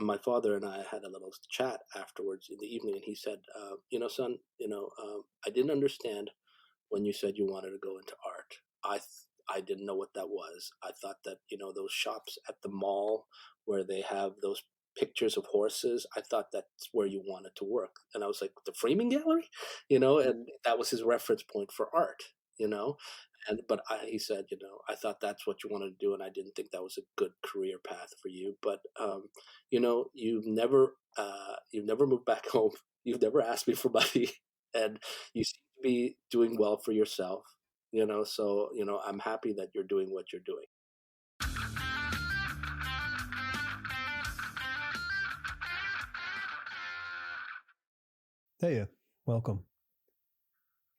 my father and I had a little chat afterwards in the evening, and he said, son, I didn't understand when you said you wanted to go into art. I didn't know what that was. I thought that those shops at the mall where they have those pictures of horses. I thought that's where you wanted to work, and I was like, the framing gallery, and that was his reference point for art. You know, he said, I thought that's what you wanted to do, and I didn't think that was a good career path for you. But you've never moved back home. You've never asked me for money, and you seem to be doing well for yourself. So I'm happy that you're doing what you're doing. Hey, welcome.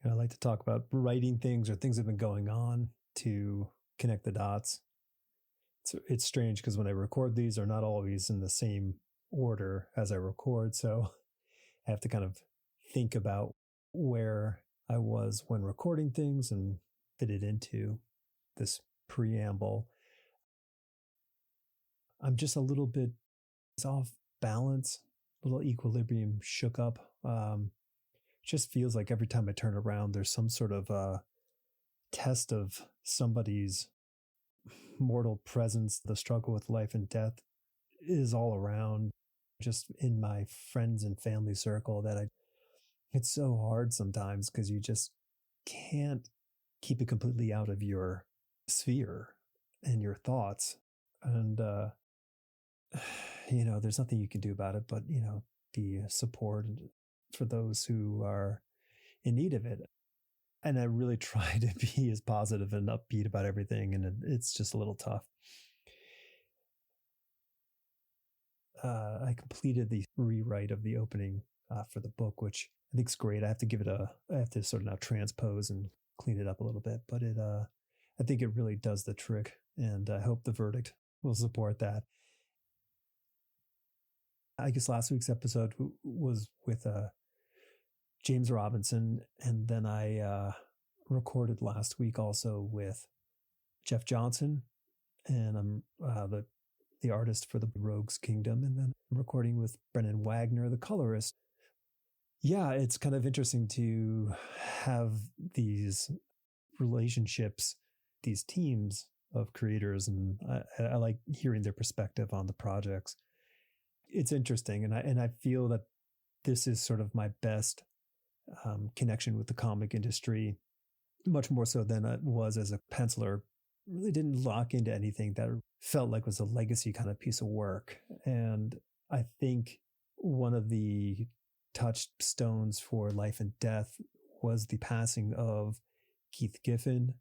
I like to talk about writing things or things that have been going on to connect the dots. It's strange because when I record these, they're not always in the same order as I record. So I have to kind of think about where I was when recording things and fit it into this preamble. I'm just a little bit off balance, a little equilibrium shook up. Just feels like every time I turn around, there's some sort of test of somebody's mortal presence. The struggle with life and death is all around, just in my friends and family circle. It's so hard sometimes because you just can't keep it completely out of your sphere and your thoughts. And, there's nothing you can do about it, but, be a support for those who are in need of it. And I really try to be as positive and upbeat about everything. And it's just a little tough. I completed the rewrite of the opening for the book, which I think is great. I have to sort of now transpose and clean it up a little bit, but I think it really does the trick, and I hope the verdict will support that. I guess last week's episode was with James Robinson, and then I recorded last week also with Jeff Johnson, and I'm the artist for the Rogues Kingdom, and then I'm recording with Brennan Wagner, the colorist. Yeah, it's kind of interesting to have these relationships, these teams of creators, and I like hearing their perspective on the projects. It's interesting, and I feel that this is sort of my best connection with the comic industry, much more so than it was as a penciler. Really didn't lock into anything that felt like was a legacy kind of piece of work. And I think one of the touchstones for life and death was the passing of Keith Giffen,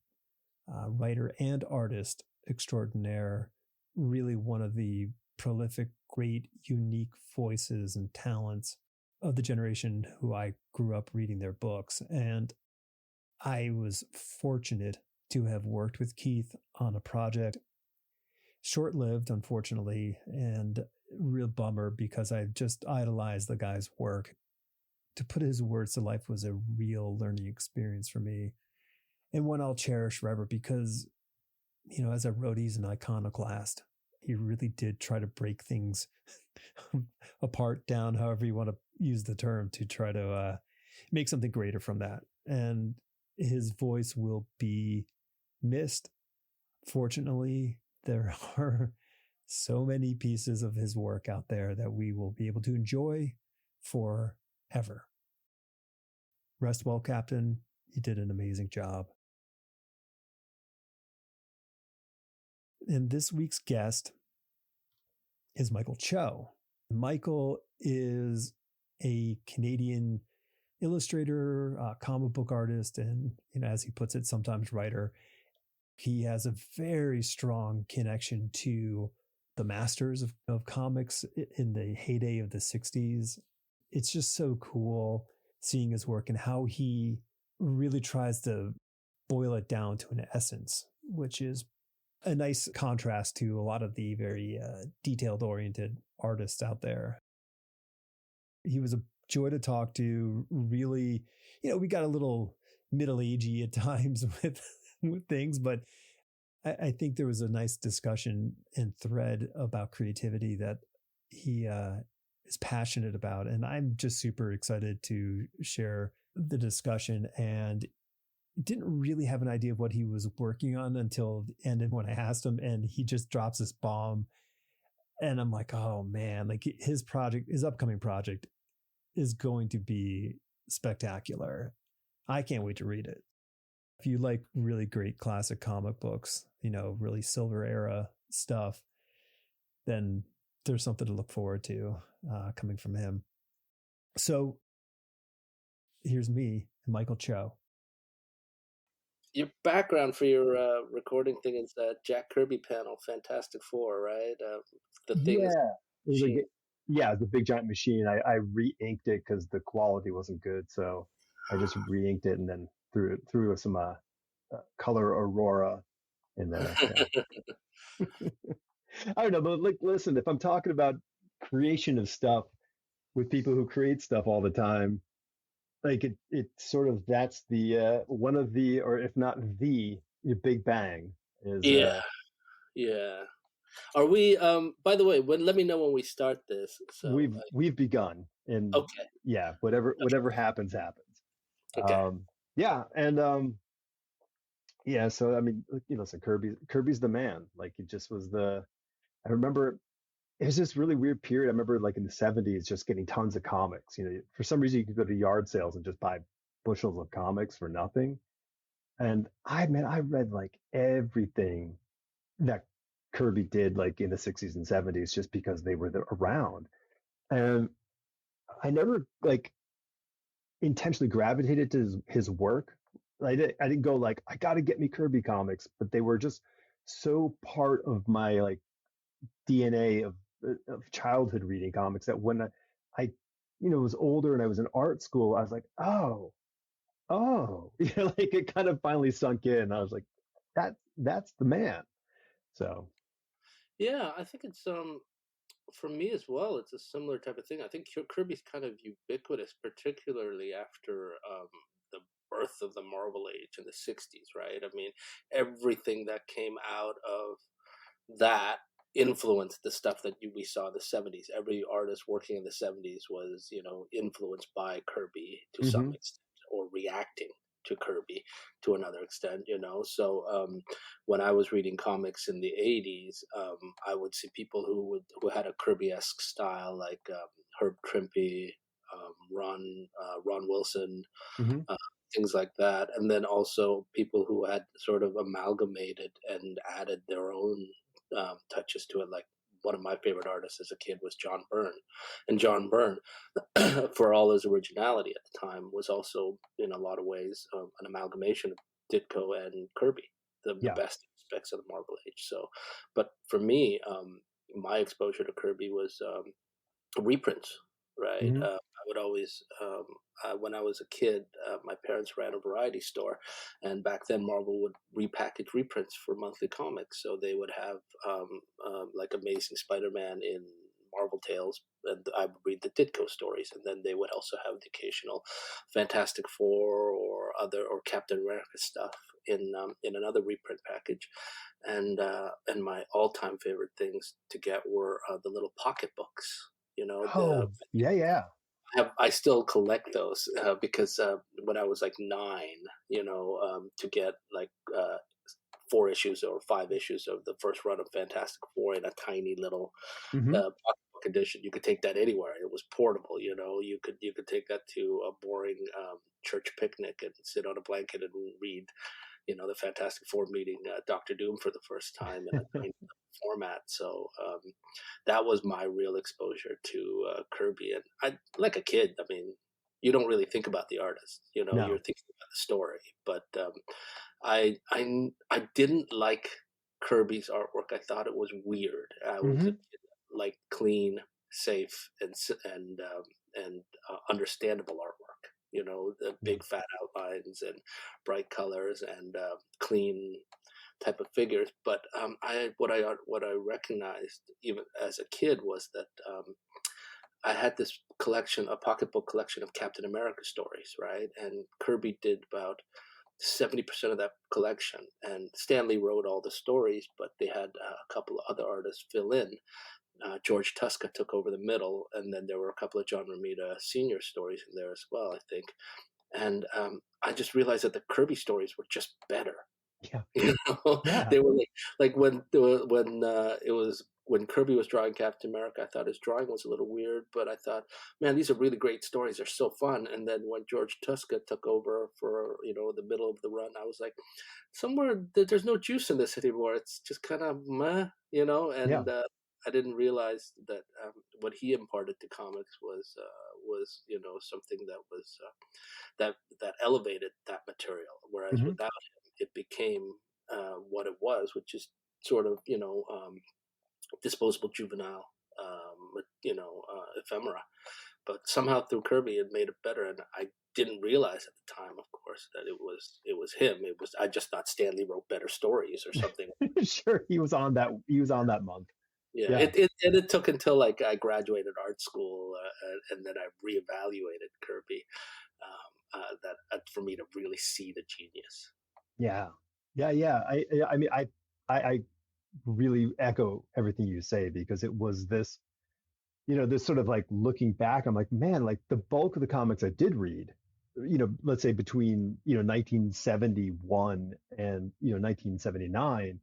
writer and artist extraordinaire, really one of the prolific, great, unique voices and talents of the generation who I grew up reading their books. And I was fortunate to have worked with Keith on a project, short-lived, unfortunately, and real bummer because I just idolized the guy's work. To put his words to life was a real learning experience for me, and one I'll cherish forever because, as I wrote, he's an iconoclast. He really did try to break things apart, down, however you want to use the term, to try to make something greater from that. And his voice will be missed. Fortunately, there are so many pieces of his work out there that we will be able to enjoy forever. Rest well, Captain. You did an amazing job. And this week's guest is Michael Cho. Michael is a Canadian illustrator, comic book artist, and, as he puts it, sometimes writer. He has a very strong connection to the masters of comics in the heyday of the 60s. It's just so cool seeing his work and how he really tries to boil it down to an essence, which is a nice contrast to a lot of the very detailed-oriented artists out there. He was a joy to talk to. Really, we got a little middle-agey at times with things, but I think there was a nice discussion and thread about creativity that he is passionate about, and I'm just super excited to share the discussion. And didn't really have an idea of what he was working on until the end when I asked him, and he just drops this bomb, and I'm like, oh man, like his upcoming project is going to be spectacular. I can't wait to read it. If you like really great classic comic books, really silver era stuff, then there's something to look forward to coming from him. So here's me and Michael Cho. Your background for your recording thing is that Jack Kirby panel, Fantastic Four, right? The thing is Yeah, it was machine. yeah, it was a big giant machine. I re-inked it because the quality wasn't good, so I just re-inked it and then threw some color Aurora in there. Yeah, I don't know, but like, listen, if I'm talking about creation of stuff with people who create stuff all the time, like it sort of that's the one of the, or if not the Big Bang is Yeah, yeah. Are we? By the way, let me know when we start this. So, we've begun, and okay, yeah, whatever happens happens. okay. Um, yeah, and yeah, so I mean, listen, Kirby's the man. Like it just was the. I remember it was this really weird period. I remember like in the '70s, just getting tons of comics. For some reason, you could go to yard sales and just buy bushels of comics for nothing. And I read like everything that Kirby did, like in the '60s and '70s, just because they were around. And I never like intentionally gravitated to his work. I didn't go like I got to get me Kirby comics, but they were just so part of my like DNA of childhood reading comics that when I was older and I was in art school, I was like, oh, like it kind of finally sunk in. I was like, that's the man. So Yeah, I think it's for me as well. It's a similar type of thing. I think Kirby's kind of ubiquitous, particularly after the birth of the Marvel Age in the '60s, right? I mean, everything that came out of that influenced the stuff that we saw in the '70s. Every artist working in the '70s was, influenced by Kirby to some hmm extent or reacting to Kirby to another extent. So when I was reading comics in the '80s, I would see people who had a Kirby-esque style, like Herb Trimpe, Ron Wilson, hmm uh, things like that, and then also people who had sort of amalgamated and added their own touches to it. Like one of my favorite artists as a kid was John Byrne, and John Byrne, for all his originality at the time, was also in a lot of ways an amalgamation of Ditko and Kirby, the yeah. best aspects of the Marvel Age. So, but for me, my exposure to Kirby was reprints, right? hmm I would always, when I was a kid, my parents ran a variety store, and back then Marvel would repackage reprints for monthly comics. So they would have like Amazing Spider-Man in Marvel Tales, and I would read the Ditko stories, and then they would also have the occasional Fantastic Four or Captain America stuff in another reprint package. And my all-time favorite things to get were the little pocket books. The Oh yeah, yeah. I still collect those because when I was like 9, to get like 4 issues or 5 issues of the first run of Fantastic Four in a tiny little hmm pocketbook edition, you could take that anywhere. It was portable. You could take that to a boring church picnic and sit on a blanket and read the Fantastic Four meeting Doctor Doom for the first time in a tiny format. So that was my real exposure to Kirby. And I, like a kid, I mean, you don't really think about the artist. You're No. thinking about the story. But I didn't like Kirby's artwork. I thought it was weird. I was a hmm kid that liked clean, safe, and understandable artwork. The Yeah. big fat outlines and bright colors and clean type of figures. But what I recognized even as a kid was that I had this collection, a pocketbook collection of Captain America stories, right? And Kirby did about 70% of that collection, and Stanley wrote all the stories, but they had a couple of other artists fill in. George Tuska took over the middle, and then there were a couple of John Romita Senior stories in there as well, I think. And I just realized that the Kirby stories were just better. Yeah. You know, Yeah. they were like when Kirby was drawing Captain America, I thought his drawing was a little weird, but I thought, man, these are really great stories. They're so fun. And then when George Tuska took over for the middle of the run, I was like, somewhere there's no juice in this anymore. It's just kind of meh. Yeah. And I didn't realize that what he imparted to comics was something that was that elevated that material. Whereas Hmm. without him, it became what it was, which is sort of disposable juvenile ephemera. But somehow through Kirby, it made it better, and I didn't realize at the time, of course, that it was him. I just thought Stanley wrote better stories or something. Sure. He was on that. He was on that month. Yeah, Yeah. it took until like I graduated art school, and then I reevaluated Kirby, that for me to really see the genius. Yeah. Yeah. Yeah. I mean, I really echo everything you say because it was this, this sort of like looking back, I'm like, man, like the bulk of the comics I did read, let's say between, 1971 and, 1979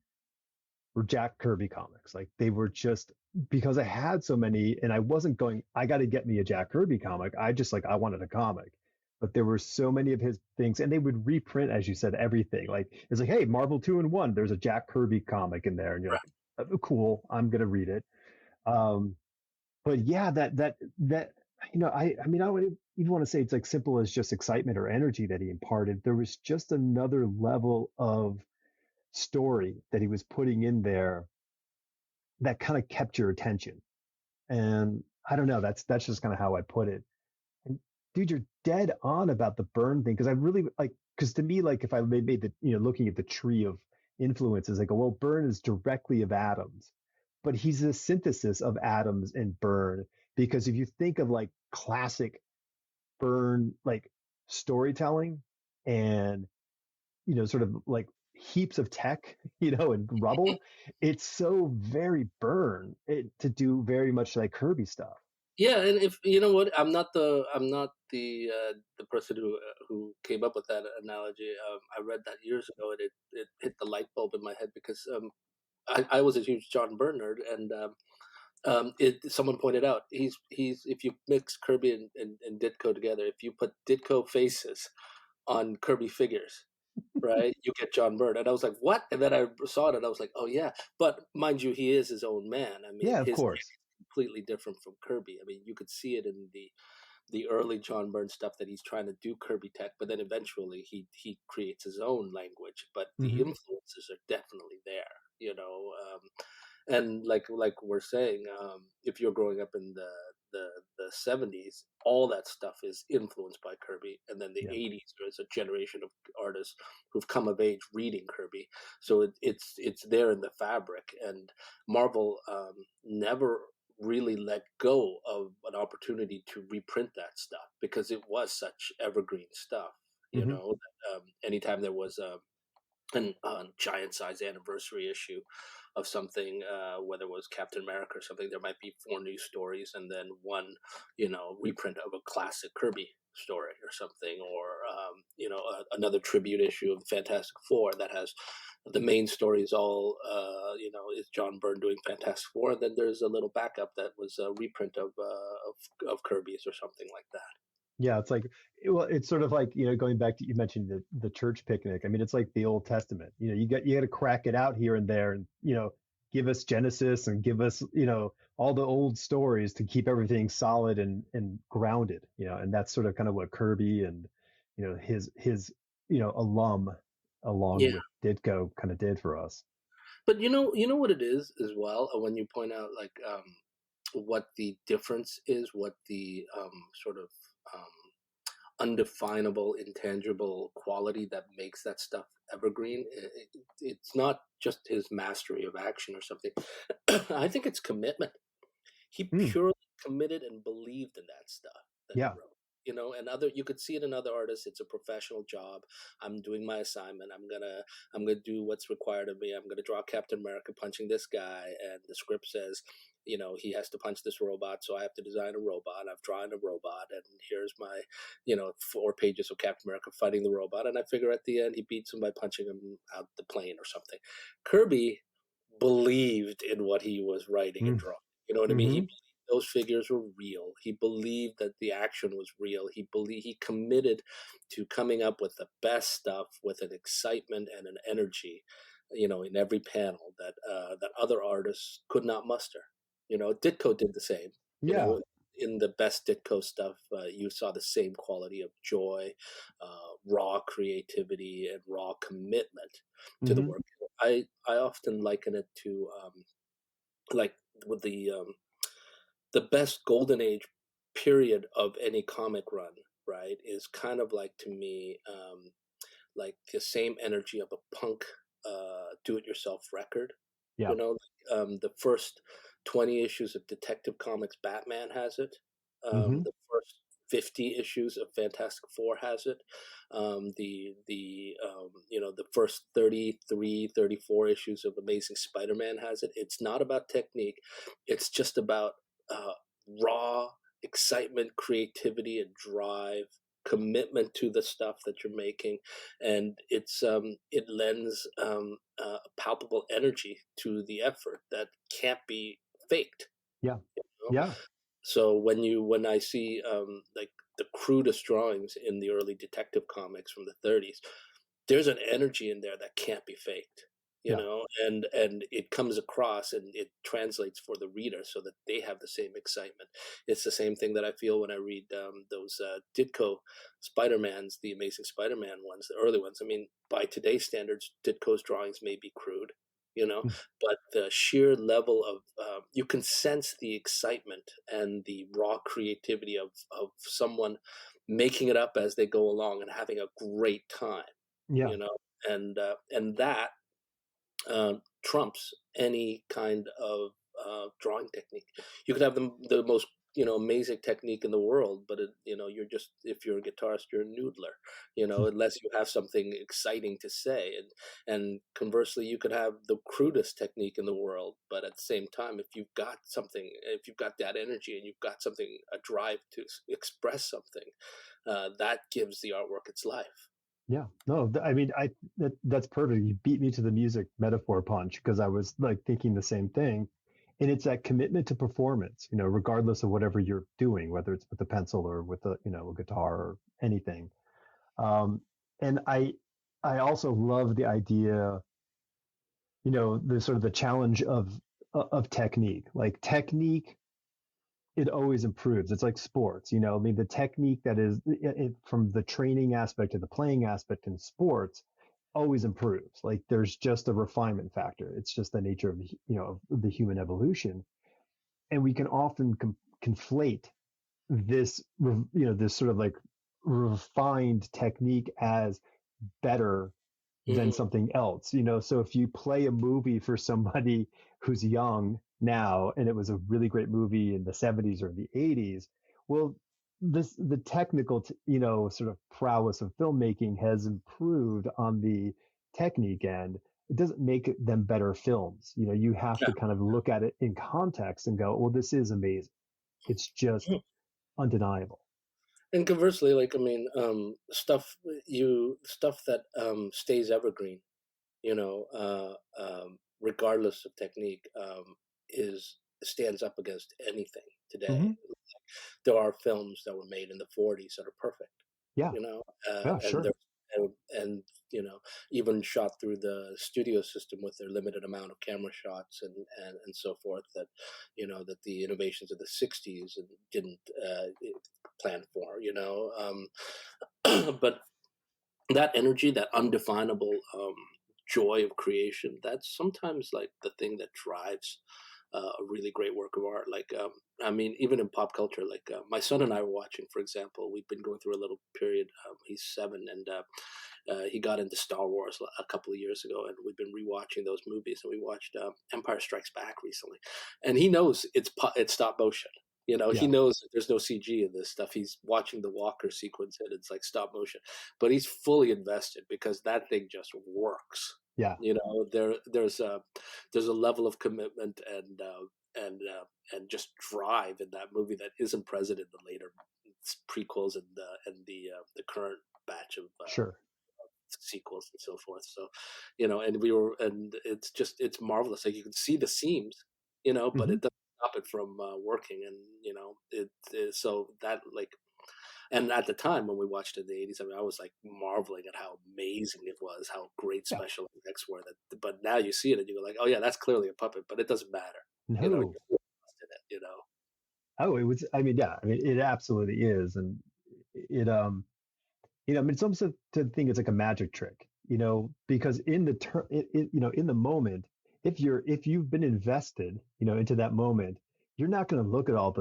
were Jack Kirby comics. Like they were just because I had so many and I wasn't going, I got to get me a Jack Kirby comic. I just like, I wanted a comic. But there were so many of his things, and they would reprint, as you said, everything. Like it's like, hey, Marvel 2-in-1, there's a Jack Kirby comic in there, and you're like, oh, cool, I'm gonna read it. Um, but yeah, that I mean, I would even want to say it's like simple as just excitement or energy that he imparted. There was just another level of story that he was putting in there that kind of kept your attention. And I don't know, that's just kind of how I put it. And dude, you're dead on about the Byrne thing because I really like because to me, like if I made the looking at the tree of influences, I go, well, Byrne is directly of Adams, but he's a synthesis of Adams and Byrne because if you think of like classic Byrne like storytelling and sort of like heaps of tech, and rubble, it's so very Byrne to do very much like Kirby stuff. Yeah, and if you know what, I'm not the person who came up with that analogy. I read that years ago, and it hit the light bulb in my head because I was a huge John Byrne nerd, and someone pointed out he's if you mix Kirby and Ditko together, if you put Ditko faces on Kirby figures, right, you get John Byrne, and I was like, what? And then I saw it, and I was like, oh yeah, but mind you, he is his own man. I mean, Yeah, of his course. completely different from Kirby. I mean, you could see it in the early John Byrne stuff that he's trying to do Kirby tech, but then eventually he creates his own language. But the Hmm. influences are definitely there, and like we're saying, if you're growing up in the 70s, all that stuff is influenced by Kirby, and then the Yeah. 80s there's a generation of artists who've come of age reading Kirby, so it's there in the fabric. And Marvel never really let go of an opportunity to reprint that stuff because it was such evergreen stuff. Hmm. Anytime there was a giant size anniversary issue of something, whether it was Captain America or something, there might be 4 new stories and then one, reprint of a classic Kirby story or something, or another tribute issue of Fantastic Four that has the main story is all, is John Byrne doing Fantastic Four, and then there's a little backup that was a reprint of Kirby's or something like that. Yeah, it's like, well, it's sort of like, going back to, you mentioned the church picnic. I mean, it's like the Old Testament. You got to crack it out here and there and, give us Genesis and give us, all the old stories to keep everything solid and grounded, and that's sort of kind of what Kirby and, his, alum along Yeah. with Ditko kind of did for us. But you know what it is as well, when you point out like what the difference is, what the sort of um, undefinable, intangible quality that makes that stuff evergreen. It's not just his mastery of action or something. I think it's commitment. He Mm, purely committed and believed in that stuff that he yeah. wrote. and you could see it in other artists. It's a professional job. I'm doing my assignment. I'm gonna do what's required of me. I'm gonna draw Captain America punching this guy, and the script says, he has to punch this robot, so I have to design a robot. I've drawn a robot, and here's my, 4 pages of Captain America fighting the robot, and I figure at the end he beats him by punching him out the plane or something. Kirby believed in what he was writing and Mm. drawing. You know what I mean? He Hmm. believed those figures were real. He believed that the action was real. He committed to coming up with the best stuff with an excitement and an energy, in every panel that other artists could not muster. Ditko did the same. You Yeah. know, in the best Ditko stuff, you saw the same quality of joy, raw creativity, and raw commitment to the Hmm. work. I often liken it to like with the best golden age period of any comic run, right, is kind of like, to me, like the same energy of a punk do-it-yourself record. Yeah. You know, the first 20 issues of Detective Comics Batman has it. Hmm. The first 50 issues of Fantastic Four has it. The first 33, 34 issues of Amazing Spider-Man has it. It's not about technique. It's just about uh, raw excitement, creativity, and drive, commitment to the stuff that you're making, and it lends a palpable energy to the effort that can't be faked. Yeah. You know? Yeah. So when I see like the crudest drawings in the early Detective Comics from the 30s, there's an energy in there that can't be faked. Yeah. And it comes across and it translates for the reader so that they have the same excitement. It's the same thing that I feel when I read those Ditko Spider-Mans, the Amazing Spider-Man ones, the early ones. I mean, by today's standards, Ditko's drawings may be crude, you know, Mm. but the sheer level of you can sense the excitement and the raw creativity of someone making it up as they go along and having a great time, Yeah. you know, and that trumps any kind of drawing technique. You could have the most amazing technique in the world, but you're just, if you're a guitarist, you're a noodler, unless you have something exciting to say. And conversely, you could have the crudest technique in the world, but at the same time, if you've got something, if you've got that energy and you've got something, a drive to express something, that gives the artwork its life. Yeah. No, I mean, that's perfect. You beat me to the music metaphor punch because I was like thinking the same thing. And it's that commitment to performance, regardless of whatever you're doing, whether it's with a pencil or with a guitar or anything. Um, and I also love the idea, the sort of the challenge of technique. Like technique, it always improves. It's like sports, I mean, the technique that is from the training aspect to the playing aspect in sports always improves. Like there's just a refinement factor. It's just the nature of of the human evolution, and we can often conflate this this sort of like refined technique as better than Hmm. something else. So if you play a movie for somebody who's young now and it was a really great movie in the 70s or the 80s, well, the technical sort of prowess of filmmaking has improved on the technique end. It doesn't make them better films. You have Yeah. to kind of look at it in context and go, well, this is amazing. It's just undeniable. And conversely, like, I mean, stuff that stays evergreen, regardless of technique, is stands up against anything today. Hmm. There are films that were made in the 40s that are perfect, Yeah. you know, Yeah, and sure. they're and even shot through the studio system with their limited amount of camera shots and so forth, that that the innovations of the 60s didn't plan for, but that energy, that undefinable joy of creation, that's sometimes like the thing that drives a really great work of art. Like, I mean, even in pop culture, like my son and I were watching, for example, we've been going through a little period. He's 7, and he got into Star Wars a couple of years ago, and we've been rewatching those movies. And we watched Empire Strikes Back recently, and he knows it's stop motion. You know, he Yeah. knows that there's no CG in this stuff. He's watching the Walker sequence and it's like stop motion, but he's fully invested because that thing just works. Yeah. You know, there's a level of commitment and just drive in that movie that isn't present in the later prequels and the current batch of Sure. sequels and so forth. So, and it's marvelous. Like you can see the seams, but Hmm. it doesn't stop it from working. And so that like, and at the time when we watched it in the '80s, I mean, I was like marveling at how amazing it was, how great Yeah. special effects were. That, but now you see it and you go like, oh yeah, that's clearly a puppet, but it doesn't matter. You're No. lost in it. Oh, it was. I mean, yeah. I mean, it absolutely is, and it I mean, it's almost to think it's like a magic trick, because in the in the moment, if you've been invested, into that moment, you're not going to look at all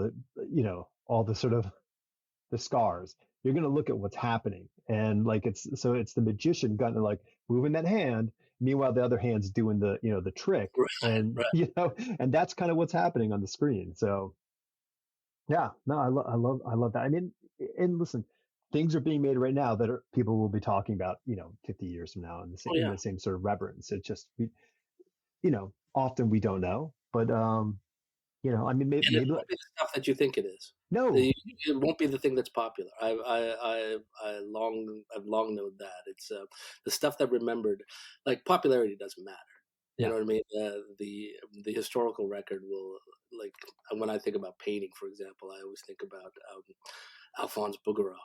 the sort of the scars. You're going to look at what's happening, and like it's the magician kind of like moving that hand. Meanwhile, the other hand's doing the trick, and Right, and that's kind of what's happening on the screen. So yeah, no, I love that. I mean, and listen, things are being made right now that people will be talking about, 50 years from now oh in yeah. the same sort of reverence. It just, often we don't know, but I mean, And it maybe won't be the stuff that you think it is. no, It won't be the thing that's popular. I've long known that it's the stuff that remembered, like popularity doesn't matter. You yeah, know what I mean? The historical record will like when I think about painting, for example, I always think about Alphonse Bouguereau,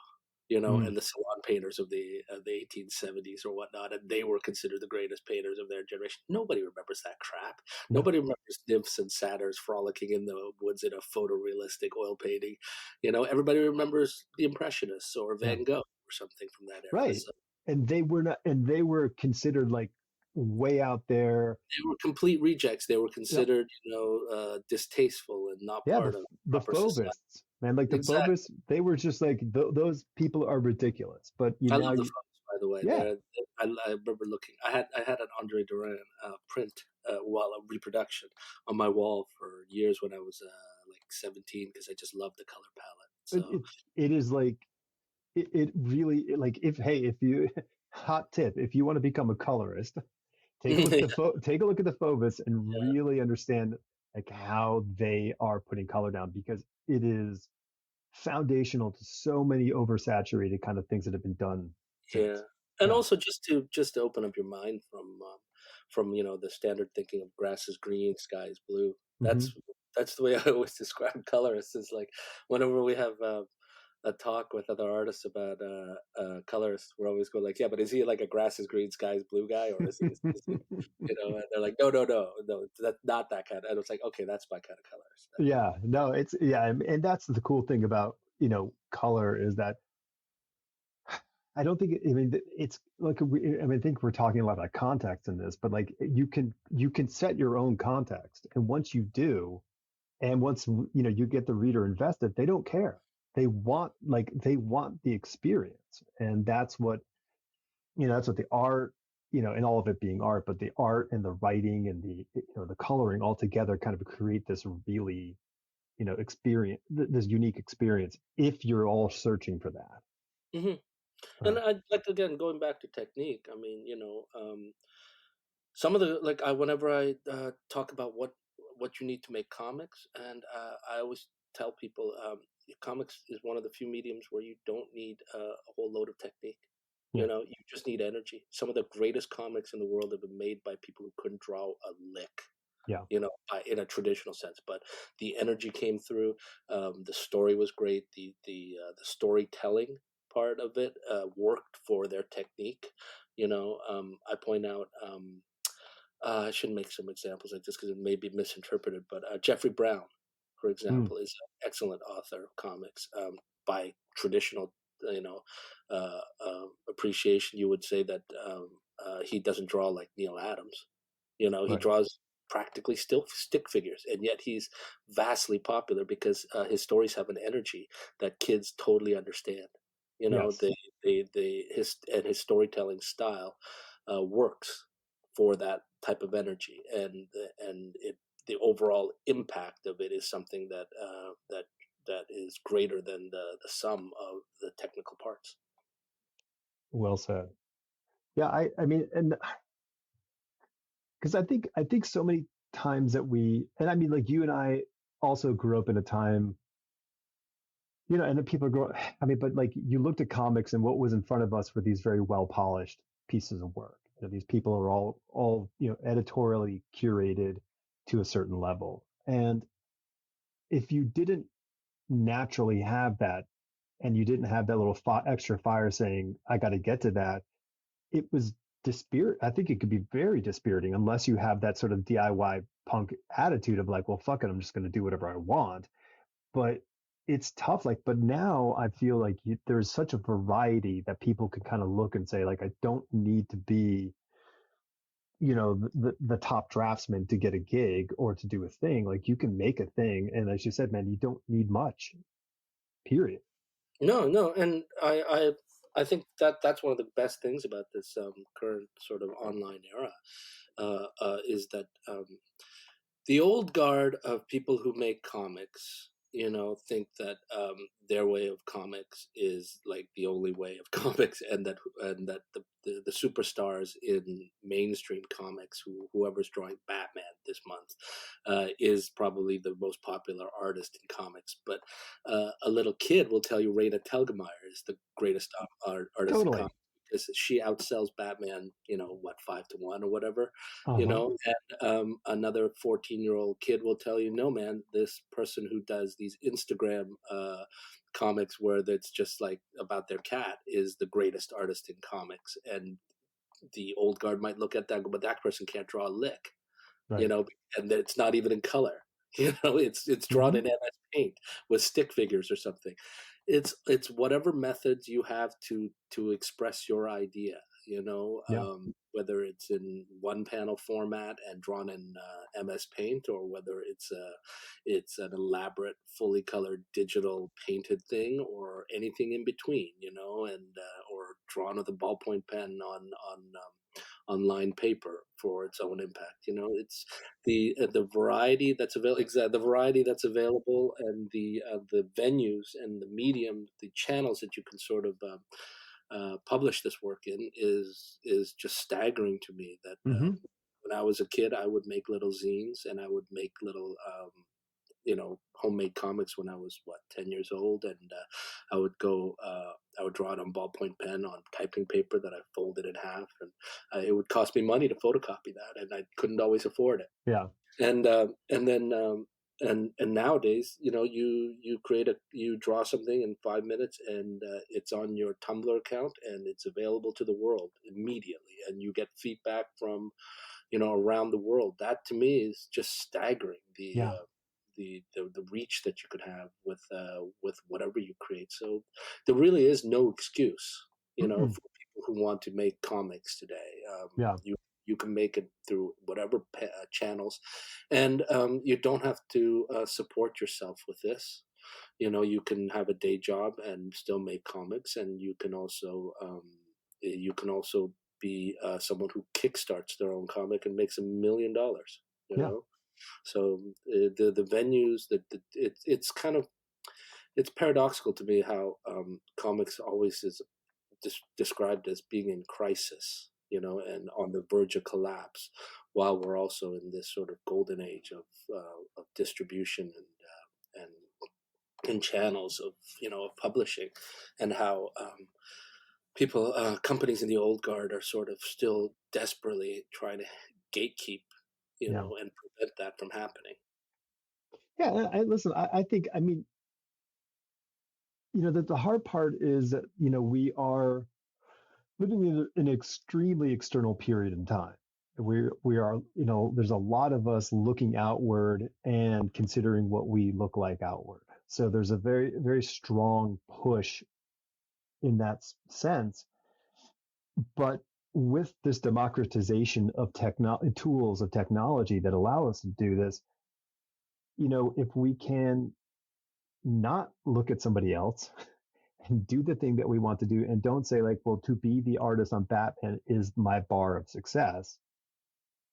mm, and the salon painters of the 1870s or whatnot, and they were considered the greatest painters of their generation. Nobody remembers that crap. no, Nobody remembers nymphs and satyrs frolicking in the woods in a photorealistic oil painting. Everybody remembers the Impressionists or yeah, Van Gogh or something from that era. right. So And they were considered like way out there. they were complete rejects. They were Yeah, considered, distasteful and not yeah, part of the proper society. Fauvists, man, like the Exactly. Fauvists, they were just like those people are ridiculous. But I love the photos, by the way. yeah, I remember looking. I had an Andre Duran print, while a reproduction on my wall for years when I was like 17 because I just loved the color palette. it, So it, it is like it really like if you hot tip, if you want to become a colorist, yeah, take a look at the Fauvists and yeah, really understand like how they are putting color down, because it is foundational to so many oversaturated kind of things that have been done yeah. since. And Yeah. also just to open up your mind from the standard thinking of grass is green, sky is blue. Hmm. That's the way I always describe colorists. Is like whenever we have a talk with other artists about colors, we're always going like, yeah, but is he like a grass is green, sky is blue guy, or is he and they're like, no, no, no, no, that's not that kind. And it's like, okay, that's my kind of colors. Yeah, no, it's yeah, and that's the cool thing about color is that I don't think I mean it's like I mean I think we're talking a lot about context in this, but like you can set your own context, and once you do, and once you get the reader invested, they don't care. They want the experience, and that's what the art, and all of it being art, but the art and the writing and the coloring all together kind of create this really experience, this unique experience if you're all searching for that. Hmm. And Right. I like again going back to technique. I mean, some of the like I whenever I talk about what you need to make comics, and I always tell people comics is one of the few mediums where you don't need a whole load of technique. Yeah. You just need energy. Some of the greatest comics in the world have been made by people who couldn't draw a lick. Yeah. In a traditional sense, but the energy came through. The story was great. The storytelling part of it worked for their technique. I point out. I shouldn't make some examples like this because it may be misinterpreted, but Jeffrey Brown, for Mm, example, is an excellent author of comics by traditional, appreciation. You would say that he doesn't draw like Neil Adams. He right. draws practically still stick figures, and yet he's vastly popular because his stories have an energy that kids totally understand. You know, Yes. his storytelling style works for that type of energy, and the overall impact of it is something that that is greater than the sum of the technical parts. Well said. Yeah, I mean, and because I think so many times that and I mean, like you and I also grew up in a time, and then people grow. I mean, but like you looked at comics, and what was in front of us were these very well polished pieces of work. These people are all editorially curated to a certain level, and if you didn't naturally have that, and you didn't have that little extra fire saying, "I got to get to that," it was I think it could be very dispiriting unless you have that sort of DIY punk attitude of like, well, fuck it, I'm just going to do whatever I want. But it's tough. Like, but now I feel like there's such a variety that people can kind of look and say, like, I don't need to be, the top draftsman to get a gig or to do a thing. Like, you can make a thing, and as you said, man, you don't need much. Period. No, and I think that's one of the best things about this current sort of online era, is that the old guard of people who make comics, think that their way of comics is like the only way of comics, and that the superstars in mainstream comics, whoever's drawing Batman this month, is probably the most popular artist in comics. But a little kid will tell you Raina Telgemeier is the greatest artist in Totally. comics, because she outsells Batman, what, 5 to 1 or whatever, Uh-huh. and another 14-year-old kid will tell you, no, man, this person who does these Instagram comics where it's just like about their cat is the greatest artist in comics. And the old guard might look at that and go, but that person can't draw a lick, Right. and it's not even in color. It's drawn Hmm. in MS Paint with stick figures or something. It's whatever methods you have to express your idea, Yeah. whether it's in one panel format and drawn in MS Paint, or whether it's an elaborate, fully colored digital painted thing, or anything in between, and or drawn with a ballpoint pen on lined paper for its own impact. It's the variety that's available, the variety that's available, and the venues and the medium, the channels that you can sort of publish this work in is just staggering to me. That Hmm. when I was a kid, I would make little zines, and I would make little homemade comics when I was 10 years old, and I would draw it on ballpoint pen on typing paper that I folded in half, and it would cost me money to photocopy that, and I couldn't always afford it. Yeah. And then and nowadays, you draw something in 5 minutes, and it's on your Tumblr account, and it's available to the world immediately, and you get feedback from around the world. That to me is just staggering. Yeah. The reach that you could have with whatever you create. So there really is no excuse, Mm-mm. for people who want to make comics today. Yeah. You can make it through whatever channels, and you don't have to support yourself with this. You can have a day job and still make comics, and you can also be someone who kickstarts their own comic and makes $1 million. You Yeah. know, so the venues it's kind of, it's paradoxical to me how comics always is described as being in crisis, and on the verge of collapse, while we're also in this sort of golden age of distribution and channels of of publishing, and how people companies in the old guard are sort of still desperately trying to gatekeep, Yeah. and prevent that from happening. Yeah. Listen, I think, I mean, that the hard part is that, we are living in an extremely external period in time. We are, there's a lot of us looking outward and considering what we look like outward. So there's a very, very strong push in that sense. But with this democratization of tools of technology that allow us to do this, if we can not look at somebody else and do the thing that we want to do, and don't say like, well, to be the artist on Batman is my bar of success.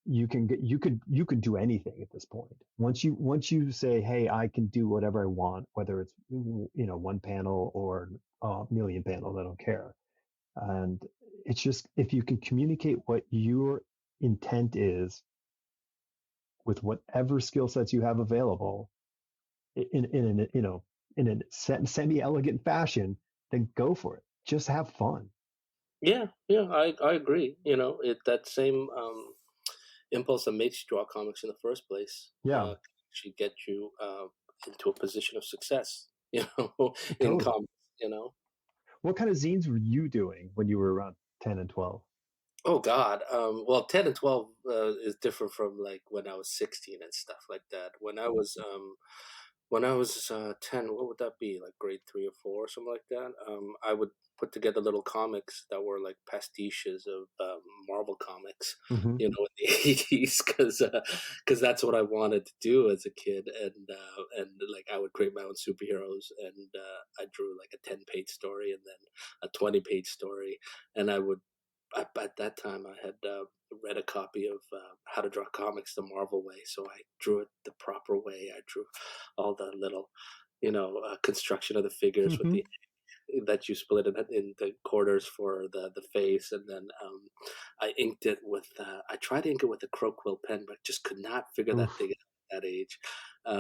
you could do anything at this point. Once you say, hey, I can do whatever I want, whether it's one panel or a million panels, I don't care. And it's just, if you can communicate what your intent is with whatever skill sets you have available in an in a semi elegant fashion, then go for it. Just have fun. Yeah, yeah, I agree. You know, that same impulse that makes you draw comics in the first place Yeah, can actually get you into a position of success. You know, in totally. comics. You know. What kind of zines were you doing when you were around 10 and 12? Oh God. Well, 10 and 12 is different from like when I was 16 and stuff like that. When I was 10, what would that be? Like grade 3 or 4 or something like that. I would put together little comics that were like pastiches of Marvel comics, Hmm. you know, in the 80s, because that's what I wanted to do as a kid, and like I would create my own superheroes, and I drew like a 10-page story and then a 20-page story, and at that time I had read a copy of How to Draw Comics the Marvel Way, so I drew it the proper way. I drew all the little, construction of the figures with Hmm. the that you split it into quarters for the face, and then I inked it with. I tried to ink it with a Crow Quill pen, but just could not figure that Oof. thing out at that age.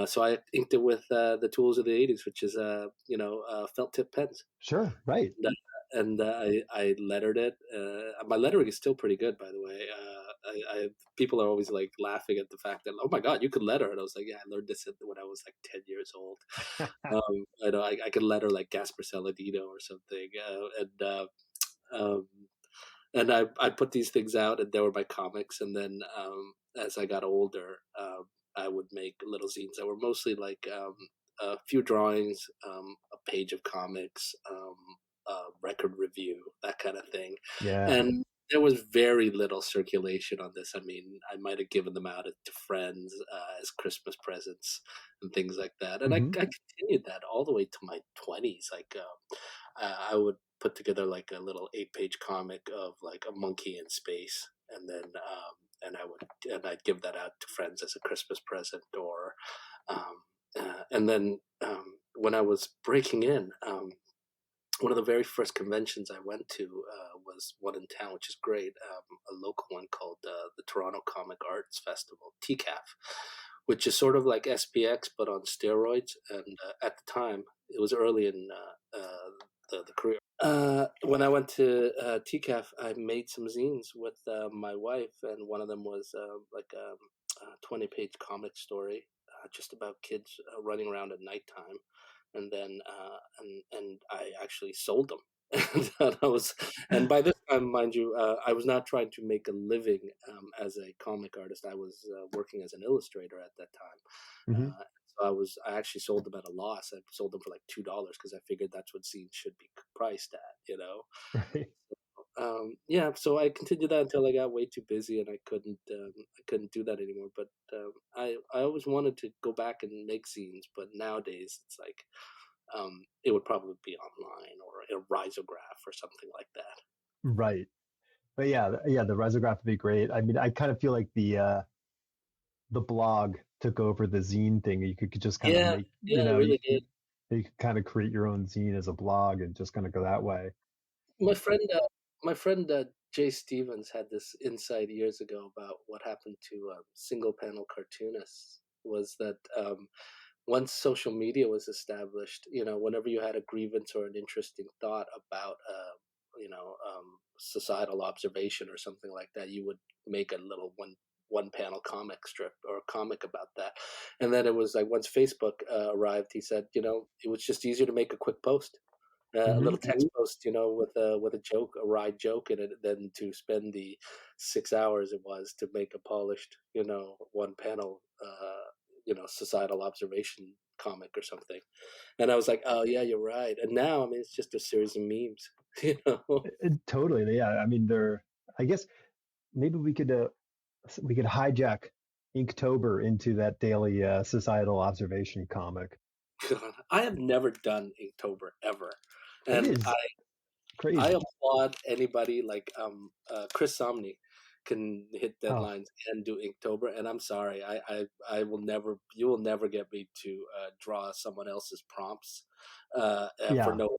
So I inked it with the tools of the '80s, which is felt tip pens, Sure, right. and I lettered it. My lettering is still pretty good, by the way. People are always like laughing at the fact that, oh my god, you could letter, and I was like, yeah, I learned this when I was like 10 years old. I know I could letter like Gasper Saladino or something, um, and I put these things out, and they were my comics. And then as I got older, I would make little zines that were mostly like a few drawings, a page of comics, record review, that kind of thing. Yeah. And there was very little circulation on this. I mean, I might have given them out to friends as Christmas presents and things like that. And I Hmm. continued that all the way to my 20s. Like, I would put together like a little 8-page comic of like a monkey in space, and then I'd give that out to friends as a Christmas present, or and then when I was breaking in, one of the very first conventions I went to was one in town, which is great, a local one called the Toronto Comic Arts Festival, TCAF, which is sort of like SPX but on steroids. And at the time, it was early in the career. When I went to TCAF, I made some zines with my wife, and one of them was like a 20-page comic story, just about kids running around at nighttime, and then and I actually sold them. And and by this time, mind you, I was not trying to make a living as a comic artist. I was working as an illustrator at that time. Hmm. So I actually sold them at a loss. I sold them for like $2 because I figured that's what zines should be priced at. Right. Yeah, so I continued that until I got way too busy and I couldn't do that anymore. But I always wanted to go back and make zines, but nowadays it's like it would probably be online or a risograph or something like that. Right. But yeah, yeah, the risograph would be great. I mean, I kind of feel like the blog took over the zine thing. You could just kind of Yeah, make, yeah, it really did. you could kind of create your own zine as a blog and just kind of go that way. My friend, Jay Stevens had this insight years ago about what happened to single panel cartoonists. Was that once social media was established, whenever you had a grievance or an interesting thought about, societal observation or something like that, you would make a little one panel comic strip or a comic about that. And then it was like once Facebook arrived, he said, it was just easier to make a quick post, a Hmm. little text post, with a joke, a wry joke in it, than to spend the 6 hours it was to make a polished, one panel, societal observation comic or something. And I was like, oh yeah, you're right. And now, I mean, it's just a series of memes, you know. Totally. Yeah. I mean, I guess maybe we could hijack Inktober into that daily societal observation comic. God, I have never done Inktober ever, It and I is I crazy. applaud anybody like Chris Somney. can hit Oh, deadlines and do Inktober, and I'm sorry, I will never, you will never get me to draw someone else's prompts for yeah. no.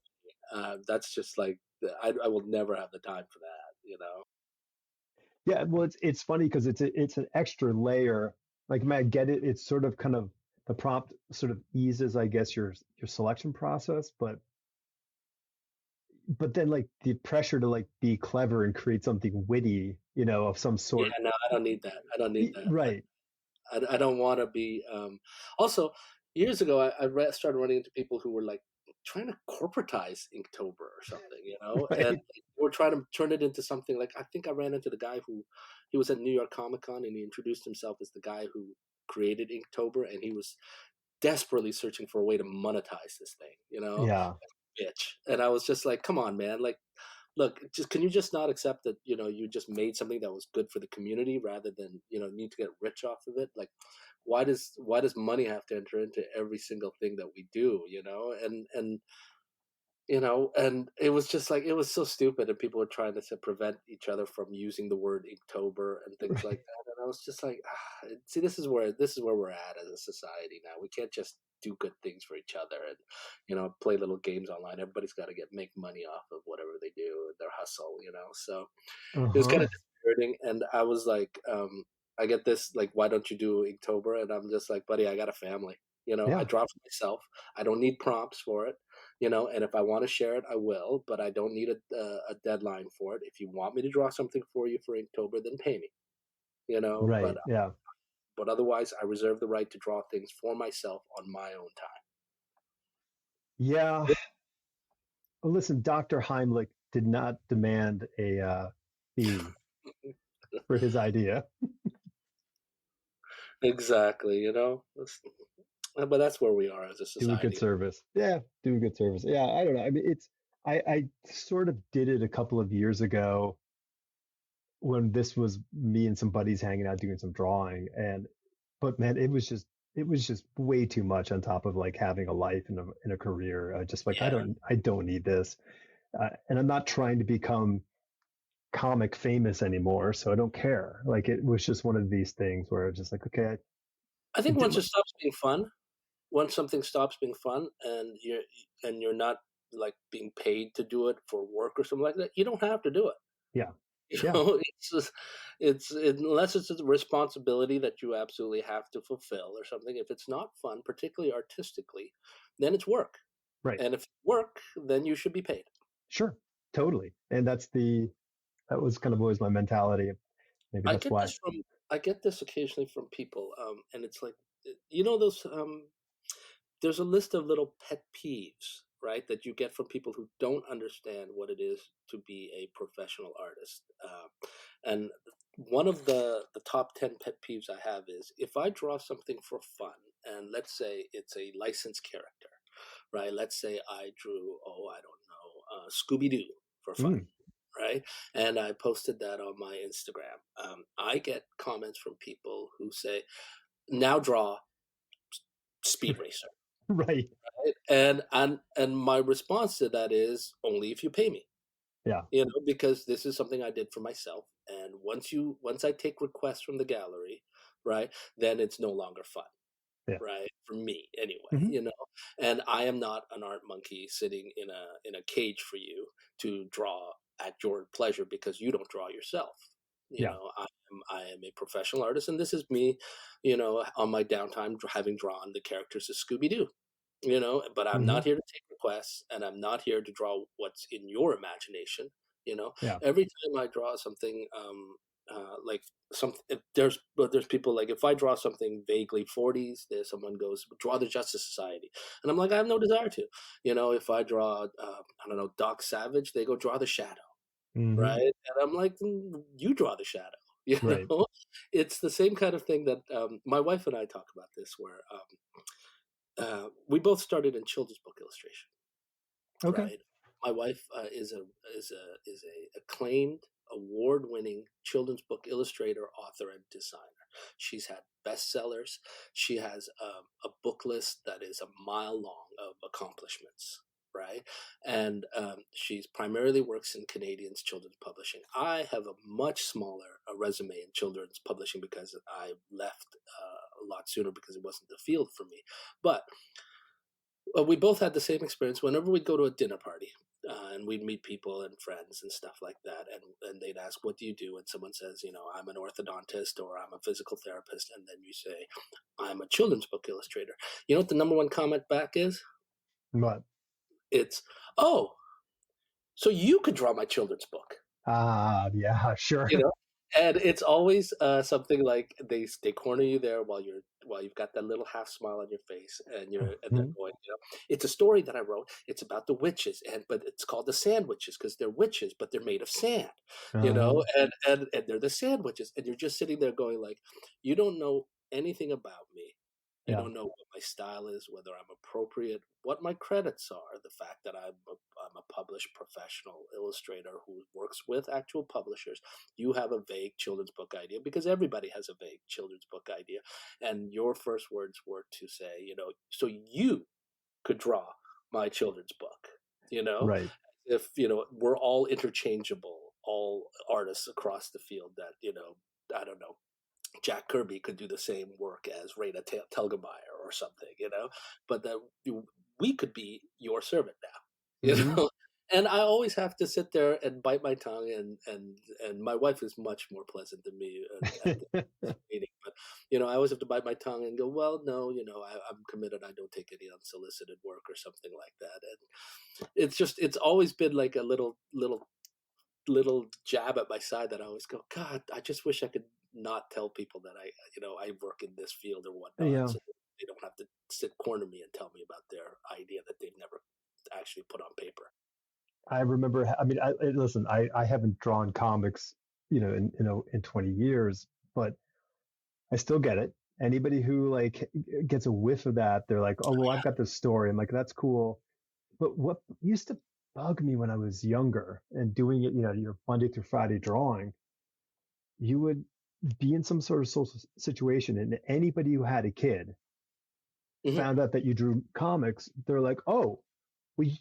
That's just like I will never have the time for that. Yeah, well, it's funny because it's an extra layer. Like, man, I get it. It's sort of kind of the prompt sort of eases, I guess, your selection process, but then like the pressure to like be clever and create something witty, of some Yeah, sort. no, I don't need that. I don't need that. Right. I don't want to be. Also, years ago, started running into people who were like trying to corporatize Inktober or something, and Right. we're trying to turn it into something like I think I ran into the guy who he was at New York Comic Con and he introduced himself as the guy who created Inktober, and he was desperately searching for a way to monetize this thing, Yeah. bitch. And I was just like, come on, man, like look, just can you just not accept that you just made something that was good for the community rather than need to get rich off of it? Like, why does money have to enter into every single thing that we do? And it was just like it was so stupid, and people were trying to prevent each other from using the word Inktober and things like Right. that. And I was just like, see, this is where we're at as a society now. We can't just do good things for each other and play little games online. Everybody's got to make money off of whatever they do, their hustle. So it was kind Uh-huh. of dispiriting, and I was like, I get this, like, why don't you do Inktober? And I'm just like, buddy, I got a family. I Yeah. draw for myself. I don't need prompts for it. And if I want to share it, I will, but I don't need a deadline for it. If you want me to draw something for you for Inktober, then pay me. But Right. Yeah. otherwise, I reserve the right to draw things for myself on my own time. Yeah. Well, listen, Dr. Heimlich did not demand a fee for his idea. Exactly. But that's where we are as a Do a good society. service. Yeah, do a good service. Yeah, I don't know. I mean, I sort of did it a couple of years ago when this was me and some buddies hanging out doing some drawing, but man, it was just way too much on top of like having a life and a career. Just like Yeah. I don't need this, and I'm not trying to become comic famous anymore, so I don't care. Like it was just one of these things where it's just like, okay, I I think did once my, it stops being fun, once something stops being fun and you're not like being paid to do it for work or something like that, you don't have to do it. yeah, yeah, It's just, unless it's a responsibility that you absolutely have to fulfill or something. If it's not fun, particularly artistically, then it's work. right, And if it's work, then you should be paid. sure, totally. And that was kind of always my mentality. Maybe I that's get why. this from I get this occasionally from people, and it's like those there's a list of little pet peeves, right, that you get from people who don't understand what it is to be a professional artist. And one of the top 10 pet peeves I have is if I draw something for fun, and let's say it's a licensed character, right? Let's say I drew, oh, I don't know, Scooby Doo for fun. Mm, Right. And I posted that on my Instagram. I get comments from people who say, now draw Speed Racer. right. Right? And my response to that is only if you pay me, Yeah. because this is something I did for myself. And once I take requests from the gallery, right, then it's no longer fun, Yeah. right, for me anyway. Hmm. And I am not an art monkey sitting in a cage for you to draw at your pleasure because you don't draw yourself. Yeah. I am a professional artist, and this is me, on my downtime having drawn the characters of Scooby Doo. But I'm Hmm. not here to take requests, and I'm not here to draw what's in your imagination. Yeah. Every time I draw something, like some, if there's people like if I draw something vaguely 40s, there's someone goes draw the Justice Society, and I'm like I have no desire to. If I draw, I don't know, Doc Savage, they go draw the Shadow, Hmm. right? And I'm like, you draw the Shadow. You Right. know, it's the same kind of thing that my wife and I talk about this, where we both started in children's book illustration, Okay. right? My wife is a acclaimed, award-winning children's book illustrator, author, and designer. She's had bestsellers. She has a book list that is a mile long of accomplishments. right? And she's primarily works in Canadian's children's publishing. I have a much smaller resume in children's publishing because I left a lot sooner because it wasn't the field for me. But we both had the same experience. Whenever we'd go to a dinner party, and we'd meet people and friends and stuff like that, and they'd ask, "What do you do?" And someone says, "I'm an orthodontist," or "I'm a physical therapist," and then you say, "I'm a children's book illustrator." You know what the number one comment back is? But It's, "Oh, so you could draw my children's book." yeah, sure. You know, and it's always something like they corner you there while you've got that little half smile on your face, and they're Mhm. going, it's a story that I wrote. It's about the witches, but it's called the Sandwiches because they're witches, but they're made of sand, Uh, and they're the sandwiches, and you're just sitting there going like, you don't know anything about me. You yeah, don't know what my style is, whether I'm appropriate, what my credits are, the fact that I'm a published professional illustrator who works with actual publishers. You have a vague children's book idea because everybody has a vague children's book idea. And your first words were to say, so you could draw my children's book, you know, right. if, we're all interchangeable, all artists across the field that, I don't know, Jack Kirby could do the same work as Raina Telgemeier or something, but that we could be your servant now, Hmm. And I always have to sit there and bite my tongue, and my wife is much more pleasant than me at the meeting, but I always have to bite my tongue and go, well, no, I'm committed. I don't take any unsolicited work or something like that, and it's always been like a little jab at my side that I always go, God, I just wish I could not tell people that I work in this field or whatnot, Yeah, so they don't have to corner me and tell me about their idea that they've never actually put on paper. I remember. I mean, listen. I haven't drawn comics, in 20 years, but I still get it. Anybody who like gets a whiff of that, they're like, "Oh, well, I've got this story." I'm like, "That's cool." But what used to bug me when I was younger and doing it, your Monday through Friday drawing, you would be in some sort of social situation, and anybody who had a kid Hmm. found out that you drew comics, they're like, "Oh, we,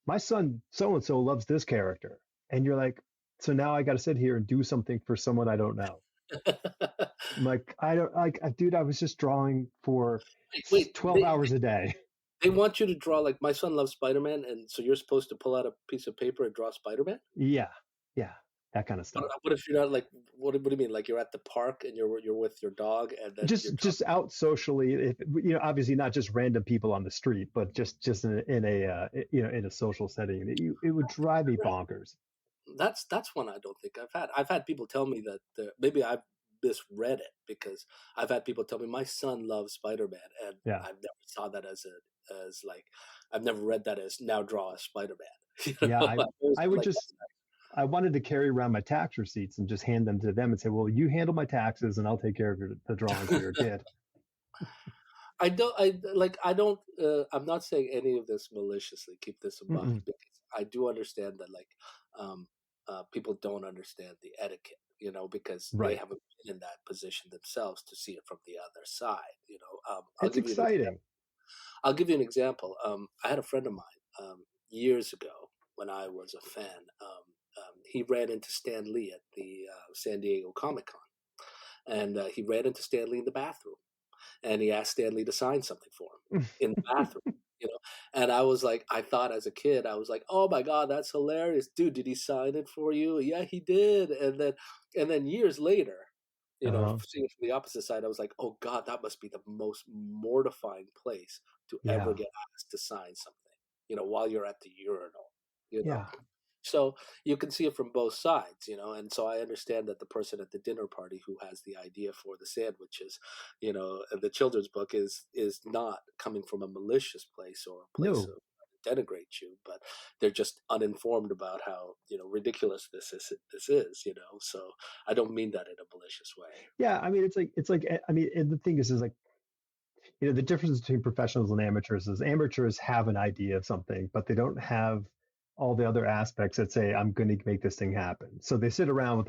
my son so and so loves this character," and you're like, "So now I got to sit here and do something for someone I don't know." I'm like, I don't like, dude. I was just drawing for Wait, 12 hours a day. they want you to draw, like, my son loves Spider-Man, and so you're supposed to pull out a piece of paper and draw Spider-Man? Yeah, yeah, that kind of What, stuff. what if you're not like, what do you mean? Like you're at the park and you're with your dog and then you're Just out socially, if, obviously not just random people on the street, but just in a social setting. It would drive me drawing. bonkers. That's one I don't think I've had. I've had people tell me that maybe I've misread it because I've had people tell me my son loves Spider-Man, and Yeah, I've never saw that as like I've never read that as now draw a Spider-Man. yeah. I've always I been would like, just I wanted to carry around my tax receipts and just hand them to them and say, "Well, you handle my taxes, and I'll take care of the drawing for your kid." I don't. I don't. I'm not saying any of this maliciously. Keep this in mind Mm-mm. because I do understand that um, people don't understand the etiquette. Because they Right. haven't been in that position themselves to see it from the other side. I'll It's give you an example. exciting. I'll give you an example. I had a friend of mine years ago when I was a fan. He ran into Stan Lee at the San Diego Comic Con, and he ran into Stan Lee in the bathroom, and he asked Stan Lee to sign something for him in the bathroom. You know, and I was like, I thought as a kid, I was like, oh my god, that's hilarious, dude. Did he sign it for you? Yeah, he did. And then years later, Uh-huh. seeing it from the opposite side, I was like, oh god, that must be the most mortifying place to ever Yeah. get asked to sign something. While you're at the urinal. You know, Yeah. so you can see it from both sides, and so I understand that the person at the dinner party who has the idea for the sandwiches, the children's book is not coming from a malicious place or a place No. of denigrate you, but they're just uninformed about how ridiculous this is. So I don't mean that in a malicious way. Yeah. I mean, I mean, and the thing is like, the difference between professionals and amateurs is amateurs have an idea of something, but they don't have all the other aspects that say, I'm going to make this thing happen. So they sit around with,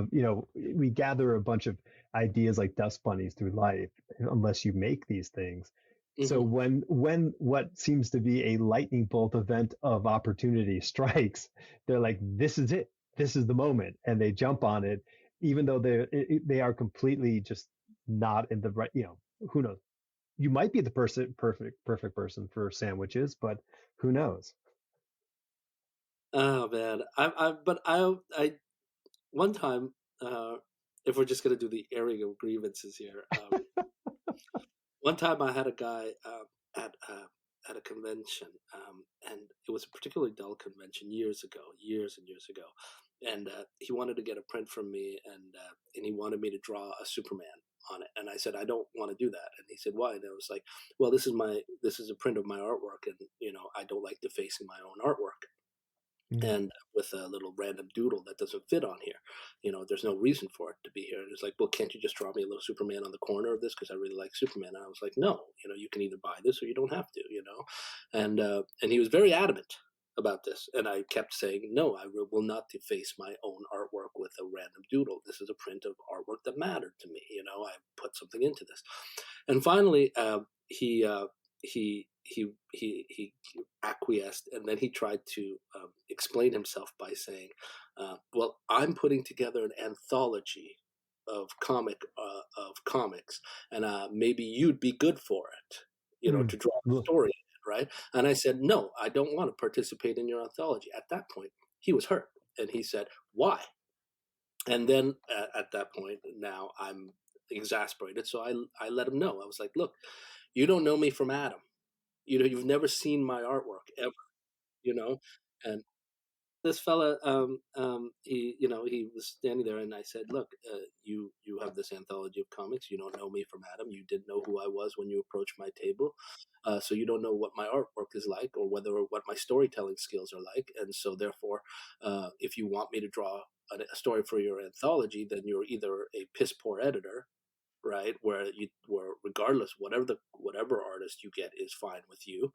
we gather a bunch of ideas like dust bunnies through life, unless you make these things. So Hmm. when what seems to be a lightning bolt event of opportunity strikes, they're like, "This is it. This is the moment," and they jump on it, even though they are completely just not in the right. Who knows? You might be the perfect person for sandwiches, but who knows? Oh man, I one time, uh, if we're just gonna do the airing of grievances here, one time I had a guy at at a convention, and it was a particularly dull convention years ago, years and years ago, and he wanted to get a print from me, and he wanted me to draw a Superman on it, and I said I don't want to do that, and he said why? And I was like, well, this is a print of my artwork, and I don't like defacing my own artwork Mm. and with a little random doodle that doesn't fit on here. There's no reason for it to be here. And it's like, well, can't you just draw me a little Superman on the corner of this because I really like Superman? And I was like, no, you can either buy this or you don't have to. And he was very adamant about this, and I kept saying, no, I will not deface my own artwork with a random doodle. This is a print of artwork that mattered to me. I put something into this, and finally, he acquiesced, and then he tried to explain himself by saying, "Well, I'm putting together an anthology of comics, and maybe you'd be good for it, Mm. to draw a Ugh. story, in it, right?" And I said, "No, I don't want to participate in your anthology." At that point, he was hurt, and he said, "Why?" And then at that point, now I'm exasperated, so I let him know. I was like, "Look, you don't know me from Adam. You've never seen my artwork ever, you know?" And this fella, he was standing there, and I said, "Look, you have this anthology of comics. You don't know me from Adam. You didn't know who I was when you approached my table, so you don't know what my artwork is like, or what my storytelling skills are like. And so, therefore, if you want me to draw a story for your anthology, then you're either a piss poor editor, right? Where regardless, whatever artist you get is fine with you,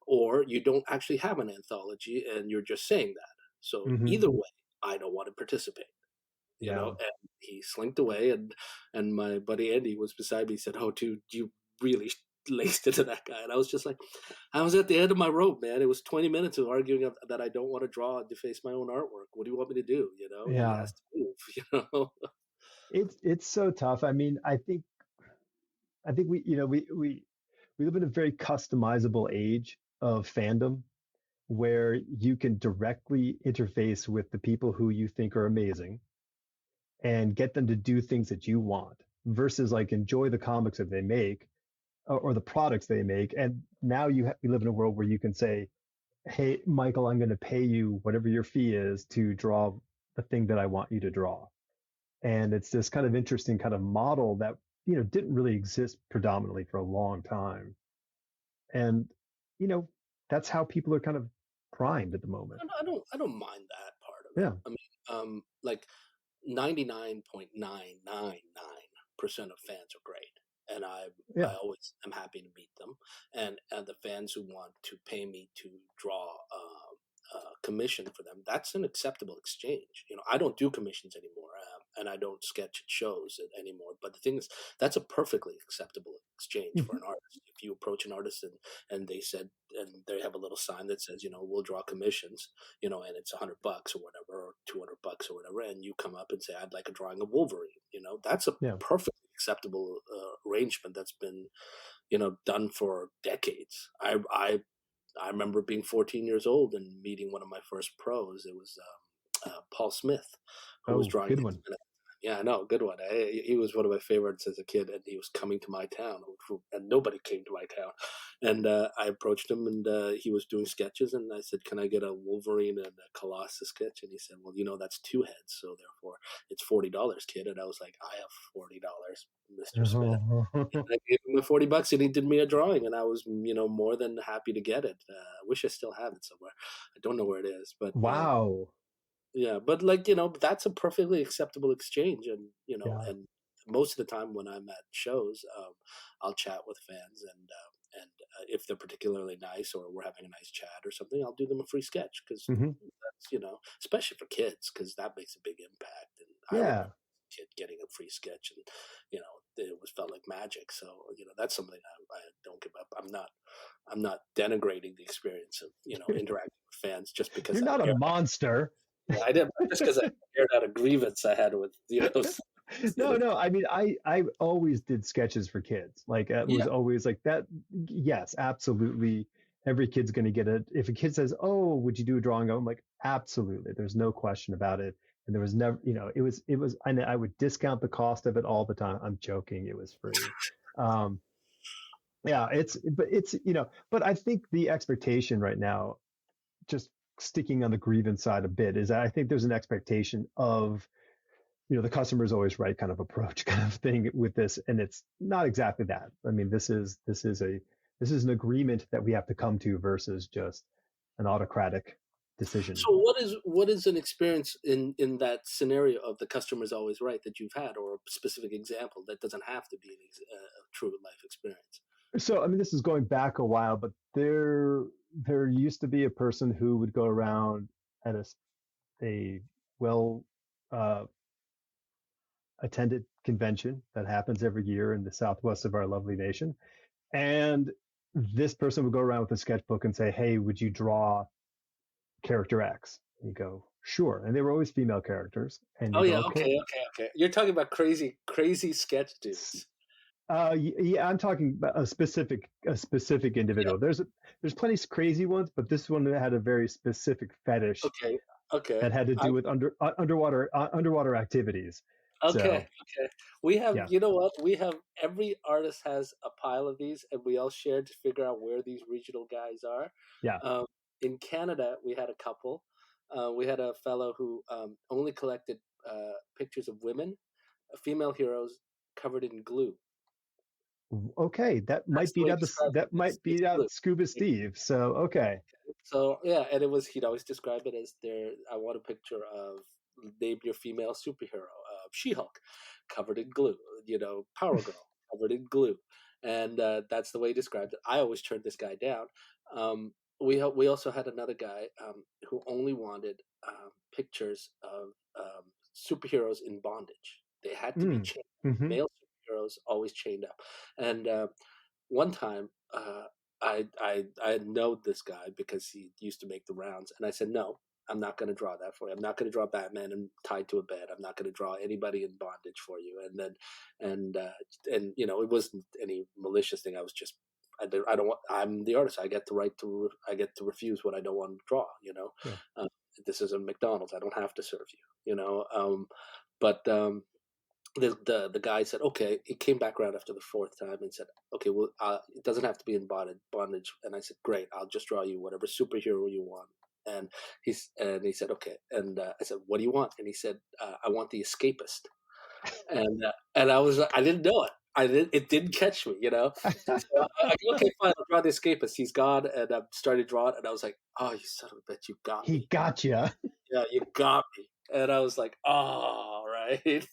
or you don't actually have an anthology and you're just saying that. So Hmm. either way, I don't want to participate." Yeah. And he slinked away, and my buddy Andy was beside me. He said, "Oh, dude, you really laced into that guy." And I was just like, I was at the end of my rope, man. It was 20 minutes of arguing that I don't want to draw and deface my own artwork. What do you want me to do? He Yeah. has to move. You know. It's so tough. I mean, I think we live in a very customizable age of fandom where you can directly interface with the people who you think are amazing and get them to do things that you want versus like enjoy the comics that they make or the products they make. And now we live in a world where you can say, "Hey, Michael, I'm going to pay you whatever your fee is to draw the thing that I want you to draw." And it's this kind of interesting kind of model that didn't really exist predominantly for a long time. And you know that's how people are kind of primed at the moment. I don't mind that part of it. Yeah. I mean, like 99.999% of fans are great, and I Yeah. always am happy to meet them. And the fans who want to pay me to draw commission for them, that's an acceptable exchange. I don't do commissions anymore, and I don't sketch at shows anymore. But the thing is, that's a perfectly acceptable exchange for Mhm. an artist. If you approach an artist and they said, and they have a little sign that says, we'll draw commissions, and it's $100 or whatever, or $200 or whatever, and you come up and say, I'd like a drawing of Wolverine. That's a Yeah. perfectly acceptable arrangement that's been, done for decades. I remember being 14 years old and meeting one of my first pros. It was Paul Smith, who was Oh, drawing good one. X-Men. Yeah, I know, good one. He was one of my favorites as a kid, and he was coming to my town, and nobody came to my town. And I approached him, and he was doing sketches, and I said, "Can I get a Wolverine and a Colossus sketch?" And he said, "Well, that's two heads, so therefore it's $40, kid." And I was like, "I have $40, Mr. Smith." I gave him the $40 and he did me a drawing, and I was, more than happy to get it. I wish I still have it somewhere. I don't know where it is, but Wow. yeah, but like, that's a perfectly acceptable exchange. And, Yeah. most of the time when I'm at shows, I'll chat with fans, and if they're particularly nice or we're having a nice chat or something, I'll do them a free sketch because Hmm. that's, especially for kids, because that makes a big impact. And I Yeah. remember kid getting a free sketch, and it was felt like magic. So that's something I don't give up. I'm not denigrating the experience of interacting with fans just because You're I not a aired. monster. Yeah, I did just because I aired out a grievance I had with No. I mean, I always did sketches for kids. Like it Yeah. was always like that. Yes, absolutely. Every kid's going to get it. If a kid says, "Oh, would you do a drawing?" I'm like, absolutely. There's no question about it. And there was never, it was. I would discount the cost of it all the time. I'm joking. It was free. Um, yeah, but I think the expectation right now, just sticking on the grievance side a bit, is that I think there's an expectation of the customer is always right kind of approach kind of thing with this, and it's not exactly that. I mean, this is an agreement that we have to come to versus just an autocratic decision. So what is an experience in that scenario of the customer's always right that you've had, or a specific example that doesn't have to be a true life experience? So I mean, this is going back a while, but there used to be a person who would go around at a well uh, attended convention that happens every year in the southwest of our lovely nation. And this person would go around with a sketchbook and say, "Hey, would you draw character X?" And you go, "Sure." And they were always female characters. And Oh you go, yeah, "Okay." okay. You're talking about crazy sketch dudes. Yeah, I'm talking about a specific Yeah. individual. There's plenty of crazy ones, but this one had a very specific fetish Okay. Okay. that had to I do with underwater activities. Okay, So okay. We have, yeah, you know what? We have every artist has a pile of these, and we all shared to figure out where these regional guys are. yeah. Um, in Canada, we had a couple. We had a fellow who only collected pictures of women, female heroes covered in glue. Okay, that That's might the beat way he out described it. might It's beat out glue. Scuba Steve. So okay. So yeah, and it was he'd always describe it as I want a picture of name your female superhero, She-Hulk, covered in glue, Power Girl covered in glue, and that's the way he described it. I always turned this guy down. We also had another guy who only wanted pictures of superheroes in bondage. They had to be Mm. chained. Hmm. Male superheroes always chained up, and one time. I know this guy because he used to make the rounds, and I said, "No, I'm not going to draw that for you. I'm not going to draw Batman and tied to a bed. I'm not going to draw anybody in bondage for you." And then, it wasn't any malicious thing. I was just, I don't want. I'm the artist. I get the right to. I get to refuse what I don't want to draw. Yeah. uh, this isn't McDonald's. I don't have to serve you. But the guy said, okay. He came back around after the fourth time and said, okay, well, it doesn't have to be in bondage. And I said, great, I'll just draw you whatever superhero you want. And he said, okay. And I said, what do you want? And he said, I want the Escapist. And I didn't know it. It didn't catch me. So I go, okay, fine, I'll draw the Escapist. He's gone, and I started drawing, and I was like, oh, you son of a bitch, you got He me. gotcha. Yeah, you got me. And I was like, oh, right,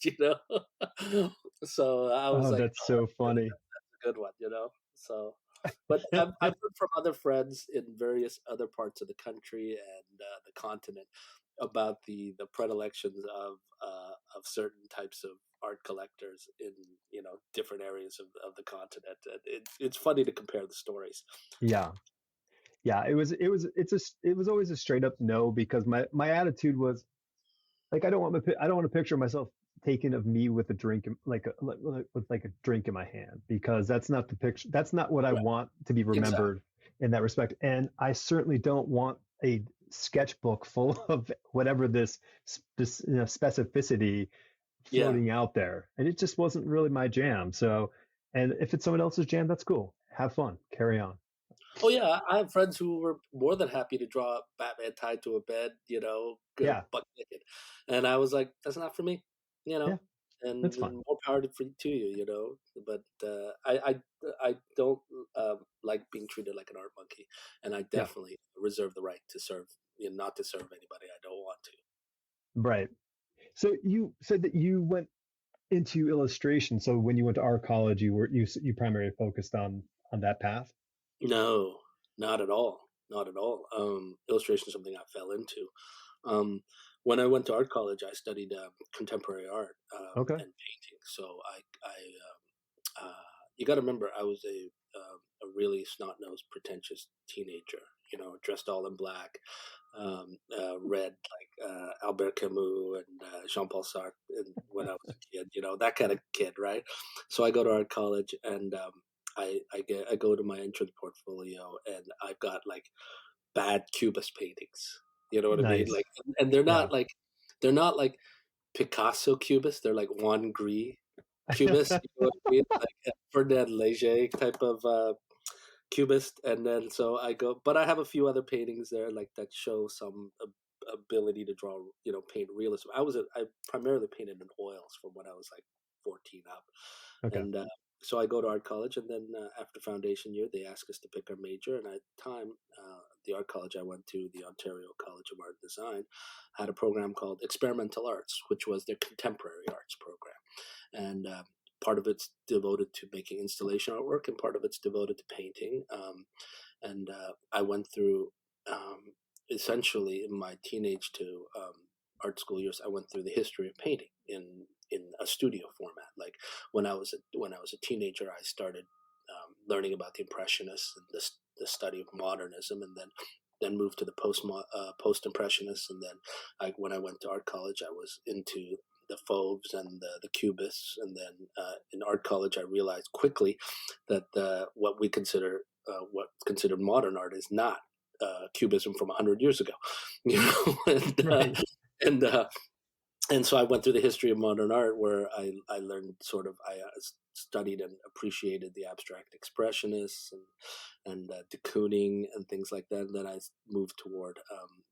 So I was Oh, like, that's oh, so funny. that's a good one. So, but I've heard from other friends in various other parts of the country and the continent about the predilections of certain types of art collectors in different areas of the continent. And it's funny to compare the stories. Yeah. Yeah, it was always a straight up no, because my attitude was like, I don't want a picture of myself taken of me with a drink with like a drink in my hand, because that's not the picture. That's not what I Right. want to be Exactly. remembered in that respect. And I certainly don't want a sketchbook full of whatever this specificity Yeah. floating out there. And it just wasn't really my jam. So, and if it's someone else's jam, that's cool. Have fun. Carry on. Oh yeah, I have friends who were more than happy to draw Batman tied to a bed, Yeah. butt naked, and I was like, "That's not for me," Yeah. and That's fine. more power to you. But I don't like being treated like an art monkey, and I Yeah. definitely reserve the right to serve, not to serve anybody I don't want to. Right. So you said that you went into illustration. So when you went to art college, you primarily focused on that path. No, not at all. Not at all. Illustration is something I fell into. Um, when I went to art college, I studied contemporary art Okay. and painting. So you got to remember, I was a really snot nosed, pretentious teenager. Dressed all in black, read like Albert Camus and Jean Paul Sartre, and when I was a kid, that kind of kid, right? So I go to art college, and I go to my entrance portfolio, and I've got like bad cubist paintings. You know what I mean? Nice. Like, and Yeah. they're not like Picasso cubists. They're like Juan Gris cubists. You know what I mean? Like a Ferdinand Leger type of cubist. And then so I go, but I have a few other paintings there like that show some ability to draw, paint realism. I primarily painted in oils from when I was like 14 up, Okay. and so I go to art college, and then after foundation year, they ask us to pick our major. And at the time, the art college I went to, the Ontario College of Art and Design, had a program called Experimental Arts, which was their contemporary arts program, and part of it's devoted to making installation artwork, and part of it's devoted to painting. And I went through essentially in my teenage to art school years. I went through the history of painting in a studio format. Like when I was a teenager, I started learning about the Impressionists and the study of modernism, and then moved to the post Impressionists, and then when I went to art college, I was into the Fauves and the Cubists, and then in art college, I realized quickly that what's considered modern art is not Cubism from 100 years ago, Right. and and so I went through the history of modern art, where I learned sort of studied and appreciated the abstract expressionists and de Kooning and things like that. And then I moved toward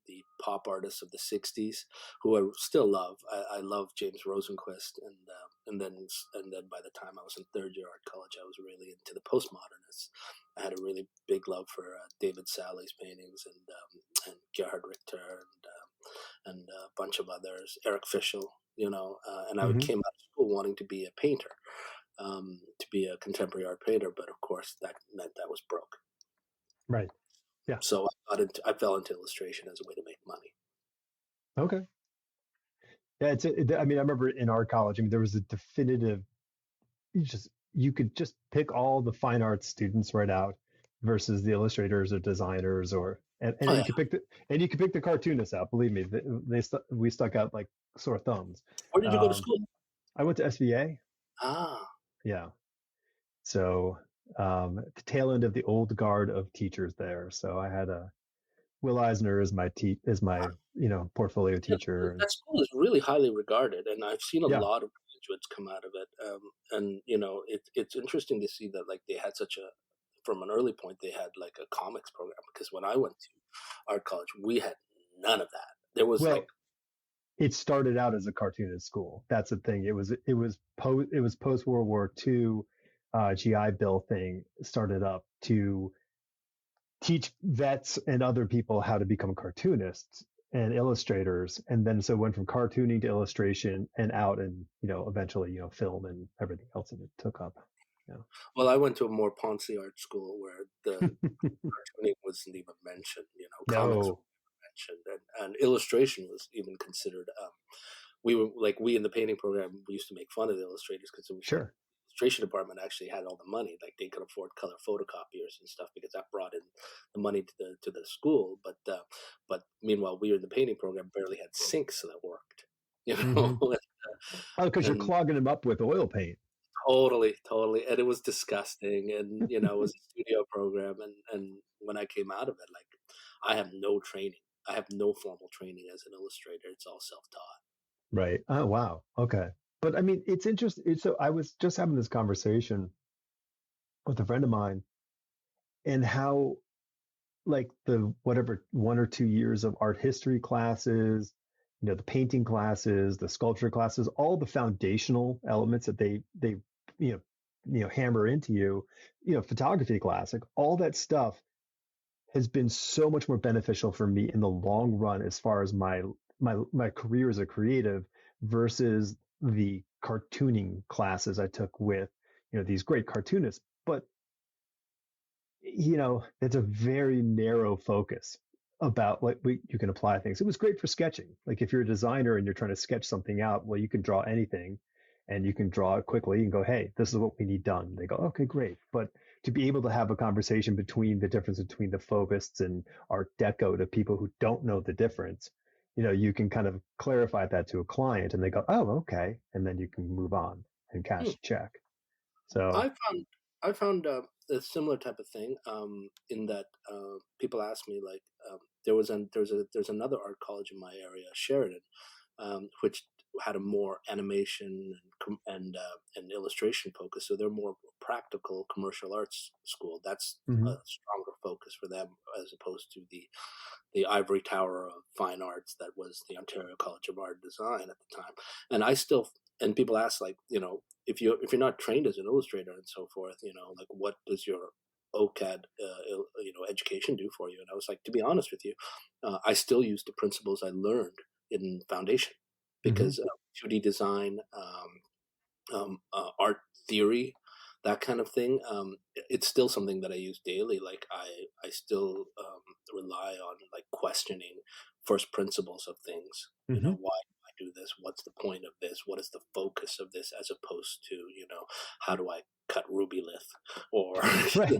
the pop artists of the '60s, who I still love. I love James Rosenquist, and then by the time I was in third year art college, I was really into the postmodernists. I had a really big love for David Sally's paintings, and Gerhard Richter, and a bunch of others, Eric Fischl, and I Hmm. came out of school wanting to be a painter, to be a contemporary art painter, but of course that meant I was broke. Right. Yeah. So I fell into illustration as a way to make money. Okay. Yeah. I mean, I remember in our college, I mean, there was a definitive, you could just pick all the fine arts students right out versus the illustrators or designers and Oh you yeah, could pick the cartoonists out. Believe me, we stuck out like sore thumbs. where did you go to Um, school? I went to SVA. Ah, Yeah. So the tail end of the old guard of teachers there. So I had a Will Eisner as my portfolio yeah, teacher. And that school is really highly regarded, and I've seen a yeah, lot of graduates come out of it. And it's interesting to see that like they had such a from an early point they had like a comics program, because when I went to art college, we had none of that. There was like well, it started out as a cartoonist school. That's the thing. It was post World War II. GI Bill thing started up to teach vets and other people how to become cartoonists and illustrators, and then so it went from cartooning to illustration and out, and eventually film and everything else that it took up. well, I went to a more Ponzi art school where the cartooning wasn't even mentioned. Comics No, were mentioned, and illustration was even considered. We in the painting program, we used to make fun of the illustrators because it was like sure. illustration department actually had all the money, like they could afford color photocopiers and stuff, because that brought in the money to the school. But meanwhile, we in the painting program barely had sinks that worked. You Hmm. know, Oh, because you're and clogging them up with oil paint. totally, and it was disgusting. And it was a studio program, and when I came out of it, like I have no training. I have no formal training as an illustrator. It's all self-taught. Right. Oh, wow. Okay. But I mean, it's interesting. So I was just having this conversation with a friend of mine, and how, like, the whatever 1 or 2 years of art history classes, the painting classes, the sculpture classes, all the foundational elements that they you know hammer into you, photography classic, all that stuff has been so much more beneficial for me in the long run as far as my career as a creative versus the cartooning classes I took with these great cartoonists. But it's a very narrow focus. about like you can apply things. It was great for sketching. Like if you're a designer and you're trying to sketch something out, well, you can draw anything and you can draw it quickly and go, hey, this is what we need done. They go, okay, great. But to be able to have a conversation between the difference between the Fauvists and Art Deco to people who don't know the difference, you can kind of clarify that to a client and they go, oh, okay. And then you can move on and cash Hmm. the check. So, I found a similar type of thing in that people ask me like there's another art college in my area, Sheridan, which had a more animation and illustration focus. So they're more practical commercial arts school. That's a mhm. stronger focus for them as opposed to the ivory tower of fine arts that was the Ontario College of Art and Design at the time. And I still and people ask like if you're not trained as an illustrator and so forth, like what does your OCAD education do for you? And I was like, to be honest with you, I still use the principles I learned in foundation Hmm. because 2D design, art theory, that kind of thing. It's still something that I use daily. Like I still rely on like questioning first principles of things. Hmm. Why do I do this? What's the point of this? What is the focus of this? As opposed to how do I cut Rubylith, or Right.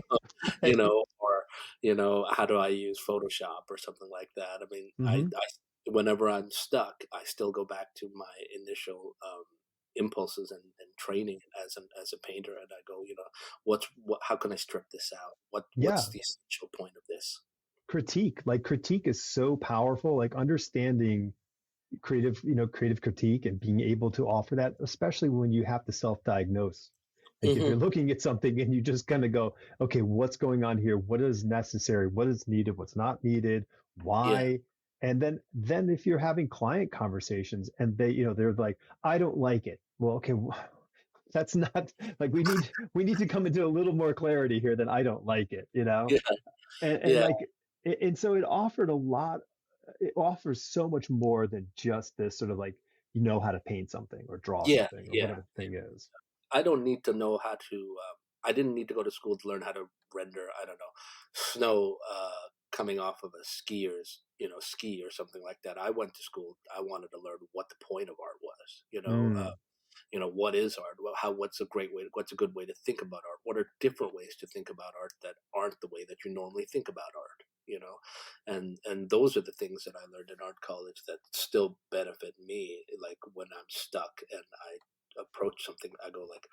or how do I use Photoshop or something like that. I mean, Hmm. whenever I'm stuck, I still go back to my initial impulses and training as a painter, and I go, how can I strip this out? What's Yeah. the essential point of this? Critique is so powerful, like understanding creative critique and being able to offer that, especially when you have to self-diagnose. Like if Hmm. you're looking at something and you just kind of go, okay, what's going on here? What is necessary? What is needed? What's not needed? Yeah, Why? And then if you're having client conversations and they're like, I don't like it. Well, okay, that's not like we need to come into a little more clarity here than I don't like it. yeah, And yeah, like and so it offers so much more than just this sort of like how to paint something or draw yeah, something or yeah. whatever the thing is. I don't need to know how to. I didn't need to go to school to learn how to render. I don't know, snow coming off of a ski or something like that. I went to school. I wanted to learn what the point of art was. Mm. What is art? What's a good way to think about art? What are different ways to think about art that aren't the way that you normally think about art? And those are the things that I learned in art college that still benefit me. Like when I'm stuck and I approach something, I go like,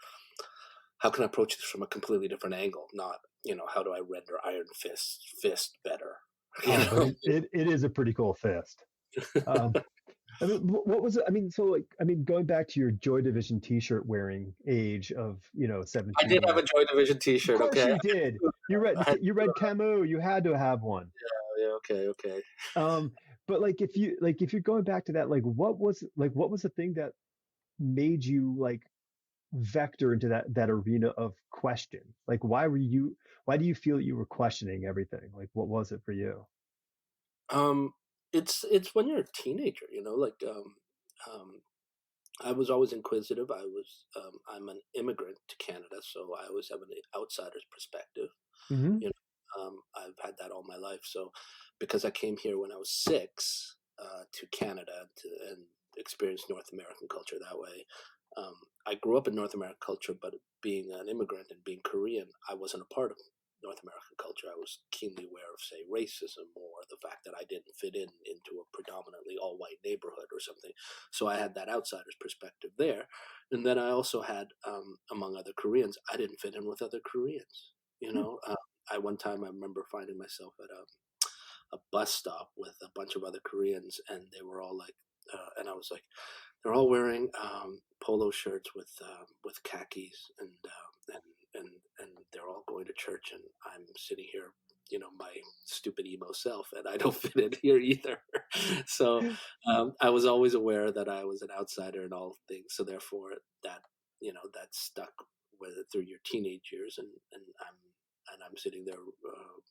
how can I approach this from a completely different angle? Not, how do I render Iron Fist better? You But know? it is a pretty cool fist. Um, I mean, what was it? I mean, so like, I mean, going back to your Joy Division T-shirt wearing age of I did 17 have a there. Joy Division Of T-shirt. course Okay, you did. I had You read Camus. You had to have one. yeah, okay, okay. Um, but if you're going back to that, what was the thing that made you like vector into that arena of question? Like why do you feel you were questioning everything? Like what was it for you? Um, it's when you're a teenager, like um, I was always inquisitive. I'm an immigrant to Canada, so I always have an outsider's perspective. Hmm. I've had that all my life. So, because I came here when I was 6 to Canada and experienced North American culture that way, I grew up in North American culture, but being an immigrant and being Korean, I wasn't a part of North American culture. I was keenly aware of, say, racism or the fact that I didn't fit into a predominantly all white neighborhood or something. So I had that outsider's perspective there. And then I also had, among other Koreans, I didn't fit in with other Koreans. You know, I one time I remember finding myself at a bus stop with a bunch of other Koreans, and they were all like, and I was like, they're all wearing polo shirts with khakis, and and they're all going to church, and I'm sitting here, my stupid emo self, and I don't fit in here either. So I was always aware that I was an outsider in all things. So therefore, that that stuck with it through your teenage years, and I'm sitting there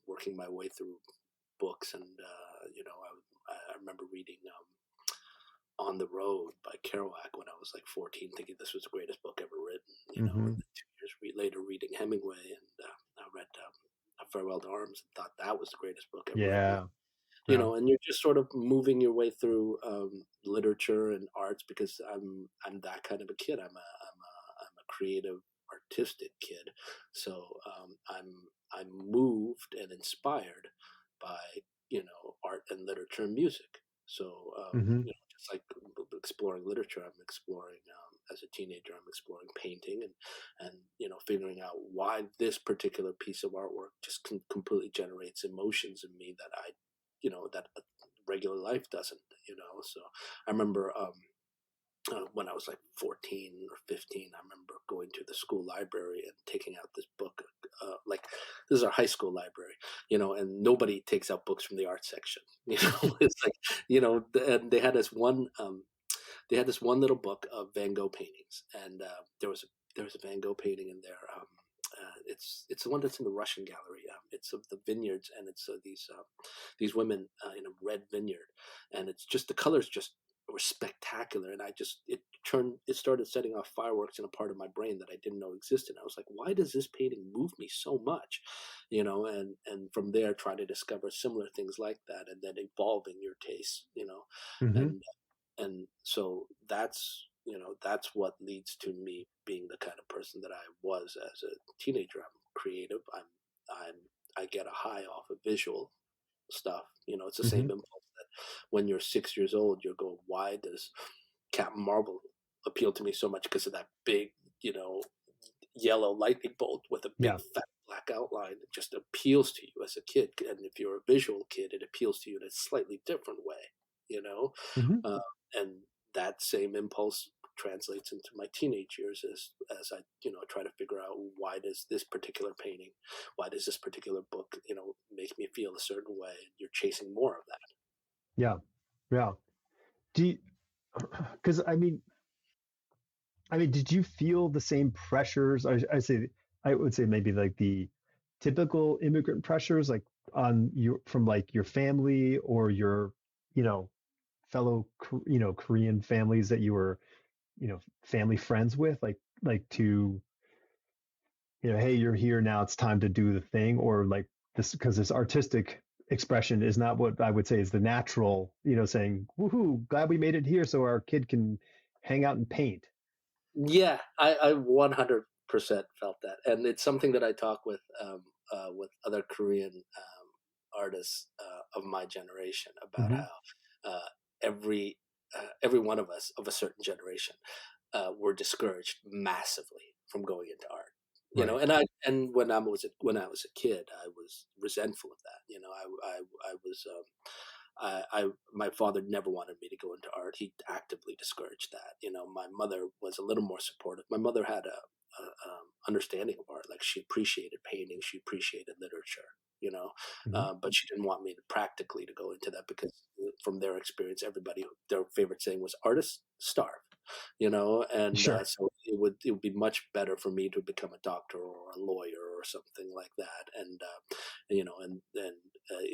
working my way through books, and I remember reading On the Road by Kerouac when I was like 14, thinking this was the greatest book ever written. Hmm. And then 2 years later, reading Hemingway, and I read A Farewell to Arms, and thought that was the greatest book ever written. Yeah. Yeah. and you're just sort of moving your way through literature and arts because I'm that kind of a kid. I'm a creative, artistic kid, so I'm moved and inspired by art and literature and music. So Hmm. just like exploring literature, I'm exploring as a teenager. I'm exploring painting and figuring out why this particular piece of artwork just completely generates emotions in me that that regular life doesn't. So I remember when I was like 14 or 15, I remember going to the school library and taking out this book. Like, this is our high school library, and nobody takes out books from the art section. It's like, and they had this one little book of Van Gogh paintings, and there was a Van Gogh painting in there. It's the one that's in the Russian gallery. It's of the vineyards, and it's these women in a red vineyard, and it's just the colors just were spectacular, and it started setting off fireworks in a part of my brain that I didn't know existed. I was like, why does this painting move me so much? And from there try to discover similar things like that, and then evolving your tastes, Hmm. and so that's what leads to me being the kind of person that I was as a teenager. I'm creative. I'm I get a high off of visual stuff. It's the Hmm. same impulse that when you're 6 years old, you're going, why does Captain Marvel appeal to me so much? Because of that big, you know, yellow lightning bolt with a big Yeah. fat black outline. It just appeals to you as a kid. And if you're a visual kid, it appeals to you in a slightly different way, you know? Hmm. Uh, and that same impulse translates into my teenage years as I try to figure out, why does this particular painting, why does this particular book make me feel a certain way. You're chasing more of that. Yeah. Yeah. Do you, because did you feel the same pressures? I would say maybe like the typical immigrant pressures, like on you from like your family or your, you know, fellow, Korean families that you were, family friends with, like to, hey, you're here now, it's time to do the thing, or like this, because this artistic expression is not what I would say is the natural, saying, woohoo, glad we made it here so our kid can hang out and paint. Yeah, I 100% felt that, and it's something that I talk with other Korean artists of my generation about Hmm. how every one of us of a certain generation were discouraged massively from going into art. Right. And when I was a kid, I was resentful of that. I was my father never wanted me to go into art. He actively discouraged that. My mother was a little more supportive. My mother had a understanding of art. Like, she appreciated painting, she appreciated literature. Hmm. But she didn't want me to practically to go into that because from their experience, everybody their favorite saying was, "Artists starve." And Sure. so it would be much better for me to become a doctor or a lawyer or something like that. And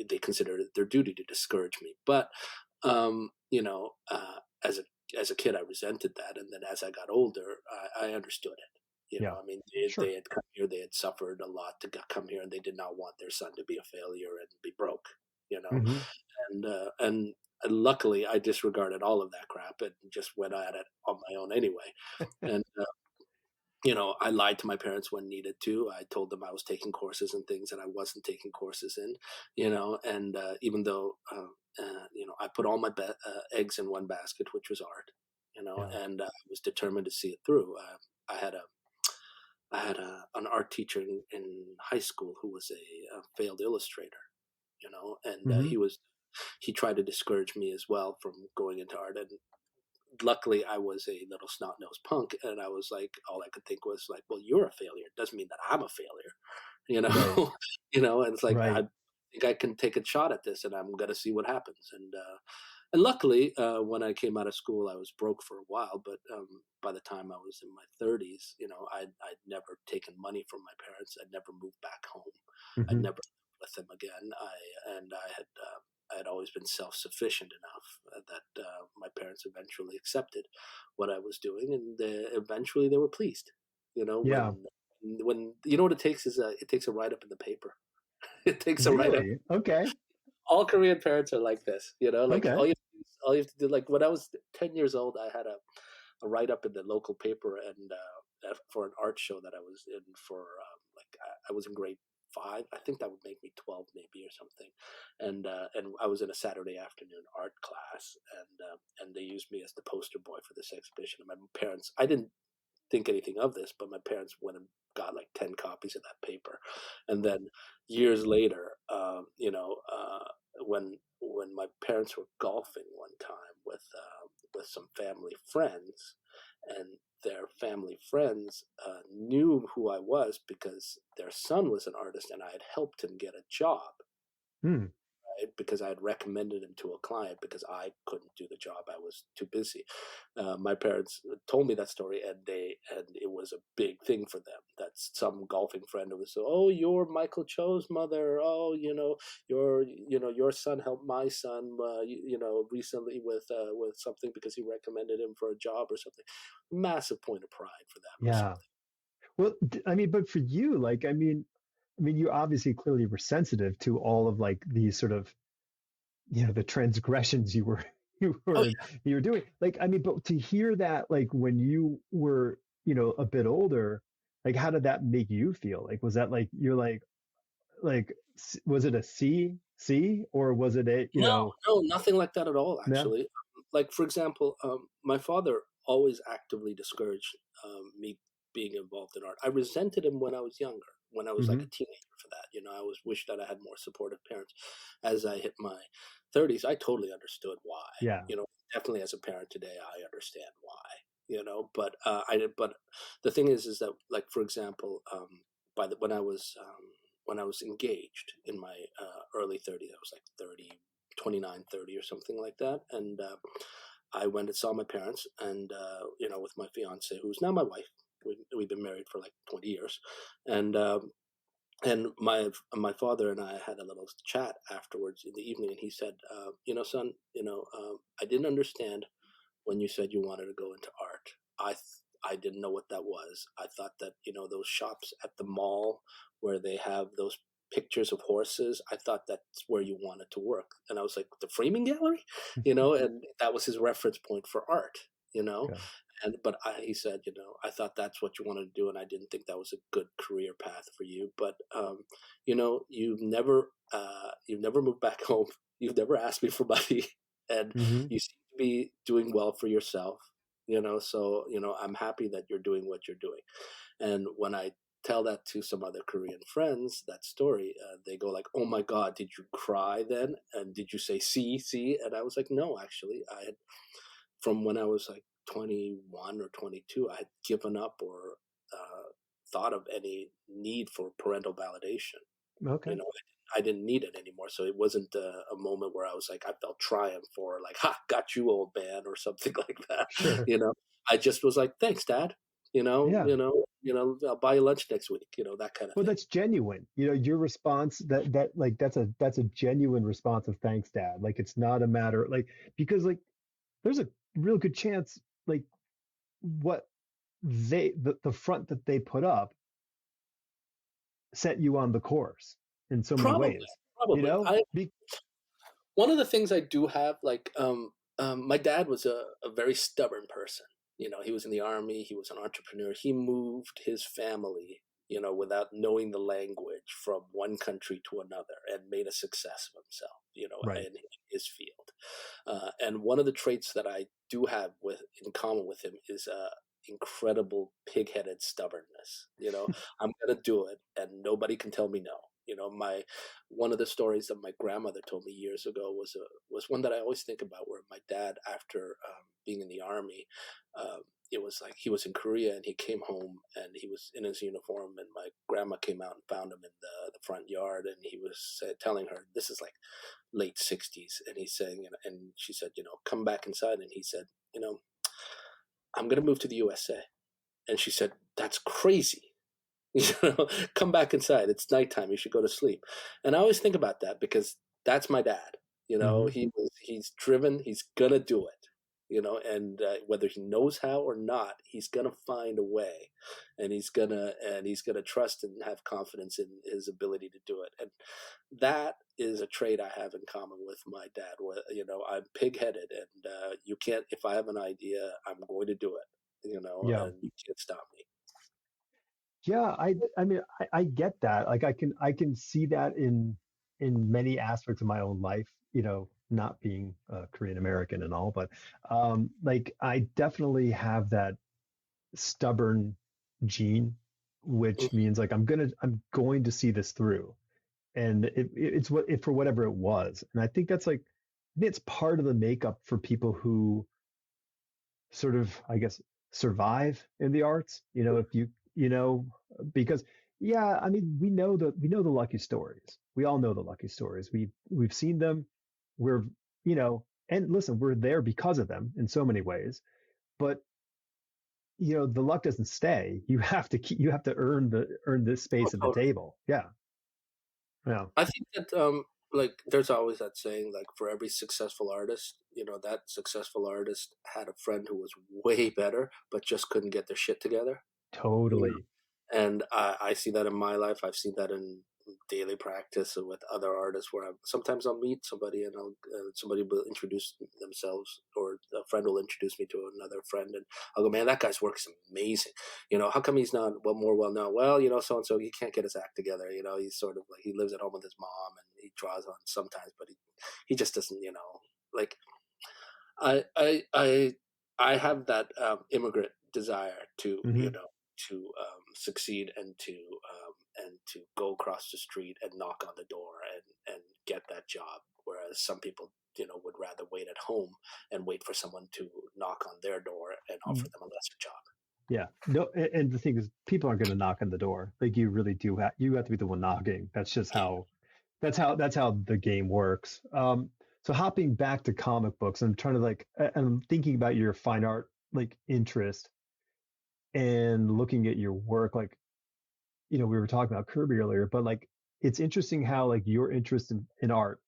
they considered it their duty to discourage me. But as a kid, I resented that, and then as I got older, I understood it. Yeah. I mean, Sure. they had come here, they had suffered a lot to come here, and they did not want their son to be a failure and be broke. You know, Hmm. and luckily, I disregarded all of that crap and just went at it on my own anyway. And I lied to my parents when needed to. I told them I was taking courses and things that I wasn't taking courses in. And even though I put all my eggs in one basket, which was art. Yeah. And I was determined to see it through. I had a an art teacher in high school who was a failed illustrator. And Hmm. he tried to discourage me as well from going into art. And luckily, I was a little snot nosed punk, and I was like, all I could think was like, well, you're a failure. It doesn't mean that I'm a failure, you Right. know. And it's like, Right. I think I can take a shot at this, and I'm gonna see what happens. And luckily, when I came out of school, I was broke for a while. But by the time I was in my 30s, I'd never taken money from my parents. I'd never moved back home. I'd Hmm. never lived with them again. I had always been self sufficient enough that my parents eventually accepted what I was doing, and eventually they were pleased. Yeah. When what it takes is it takes a write up in the paper. It takes a write up. Really? Okay. all Korean parents are like this, like Okay. all you have to do, like when I was 10 years old, I had a write up in the local paper and for an art show that I was in for like I was in grade 5. I think that would make me 12 maybe or something. And I was in a Saturday afternoon art class and they used me as the poster boy for this exhibition. And my parents, I didn't think anything of this, but my parents went and got like 10 copies of that paper. And then years later, when my parents were golfing one time with some family friends, and their family friends knew who I was because their son was an artist and I had helped him get a job, Hmm. right? Because I had recommended him to a client because I couldn't do the job. I was too busy. My parents told me that story, and it was a big thing for them. That some golfing friend was, oh, you're Michael Cho's mother. Oh, your son helped my son, recently with something because he recommended him for a job or something. Massive point of pride for them or Yeah. something. Well, I mean, but for you, like, I mean, you obviously clearly were sensitive to all of like these sort of, the transgressions you were you Oh were yeah. you were doing. Like, I mean, but to hear that, like, when you were, a bit older, like, how did that make you feel? Like, was that like you're like, was it a C, or was it a, No, no, nothing like that at all, no? actually. Like, for example, my father always actively discouraged me being involved in art. I resented him when I was younger, when I was like Mm-hmm. a teenager for that. I always wished that I had more supportive parents. As I hit my 30s, I totally understood why. Yeah. Definitely as a parent today, I understand why. But I did. But the thing is that, like, for example, when I was engaged in my early 30s, I was like 30, 29, 30, or something like that. And I went and saw my parents and, with my fiance, who's now my wife. We've been married for like 20 years. And, my father and I had a little chat afterwards in the evening, and he said, son, I didn't understand when you said you wanted to go into art. I didn't know what that was. I thought that, those shops at the mall where they have those pictures of horses, I thought that's where you wanted to work. And I was like, the framing gallery, and that was his reference point for art, you know. Okay. But he said, I thought that's what you wanted to do, and I didn't think that was a good career path for you. But you've never moved back home. You've never asked me for money, and Mm-hmm. you seem to be doing well for yourself. So I'm happy that you're doing what you're doing. And when I tell that to some other Korean friends, that story, they go like, "Oh my God, did you cry then? And did you say see?" And I was like, "No, actually, I had from when I was like 21 or 22, I had given up or thought of any need for parental validation. Okay. I didn't need it anymore. So it wasn't a moment where I was like, I felt triumph or like, ha, got you, old man, or something like that. Sure. You know, I just was like, thanks, Dad. Yeah. I'll buy you lunch next week. That kind of Well, thing. that's genuine. Your response, that like that's a genuine response of thanks, Dad. Like, it's not a matter, like, because, like, there's a real good chance, like, what the front that they put up set you on the course in so many Probably, ways. You probably. know? One of the things I do have, like, my dad was a very stubborn person. He was in the army. He was an entrepreneur. He moved his family, without knowing the language from one country to another and made a success of himself, Right. in his field. And one of the traits that I do have in common with him is incredible pig-headed stubbornness. I'm gonna do it, and nobody can tell me no. My one of the stories that my grandmother told me years ago was one that I always think about, where my dad, after being in the army, uh, it was like he was in Korea and he came home and he was in his uniform, and my grandma came out and found him in the front yard, and he was telling her, this is like late 60s, and he's saying, and she said, come back inside, and he said, I'm going to move to the USA. And she said, that's crazy. you Come back inside, it's nighttime, you should go to sleep. And I always think about that because that's my dad. Hmm. He's driven, he's gonna do it. and whether he knows how or not, he's gonna find a way, and he's gonna trust and have confidence in his ability to do it. And that is a trait I have in common with my dad. I'm pig-headed, and you can't. If I have an idea, I'm going to do it. Yeah. And you can't stop me. Yeah, I mean I get that. Like I can see that in many aspects of my own life, not being Korean American and all, but like I definitely have that stubborn gene, which Mm. means like I'm going to see this through. And it's what if for whatever it was. And I think that's like I think it's part of the makeup for people who sort of, I guess, survive in the arts. If you know, because yeah, I mean, we know the lucky stories. We all know the lucky stories. We've seen them. We're, and listen, we're there because of them in so many ways. But the luck doesn't stay. You have to earn this Oh, space at the totally. table. Yeah, yeah, I think that like there's always that saying, like, for every successful artist, that successful artist had a friend who was way better but just couldn't get their shit together. You know? totally. And I see that in my life. I've seen that in daily practice with other artists, where sometimes I'll meet somebody, and somebody will introduce themselves, or a friend will introduce me to another friend, and I'll go, man, that guy's work is amazing. How come he's not more well known? Well, so and so, he can't get his act together. He's sort of like, he lives at home with his mom, and he draws on sometimes, but he just doesn't. Like, I have that immigrant desire to Hmm. succeed, and to go across the street and knock on the door and get that job, whereas some people would rather wait at home and wait for someone to knock on their door and offer them a lesser job. Yeah. No, and the thing is, people aren't going to knock on the door. Like you really do you have to be the one knocking. That's just how the game works. So hopping back to comic books, I'm trying to like, I'm thinking about your fine art like interest and looking at your work. Like, we were talking about Kirby earlier, but like, it's interesting how like your interest in art,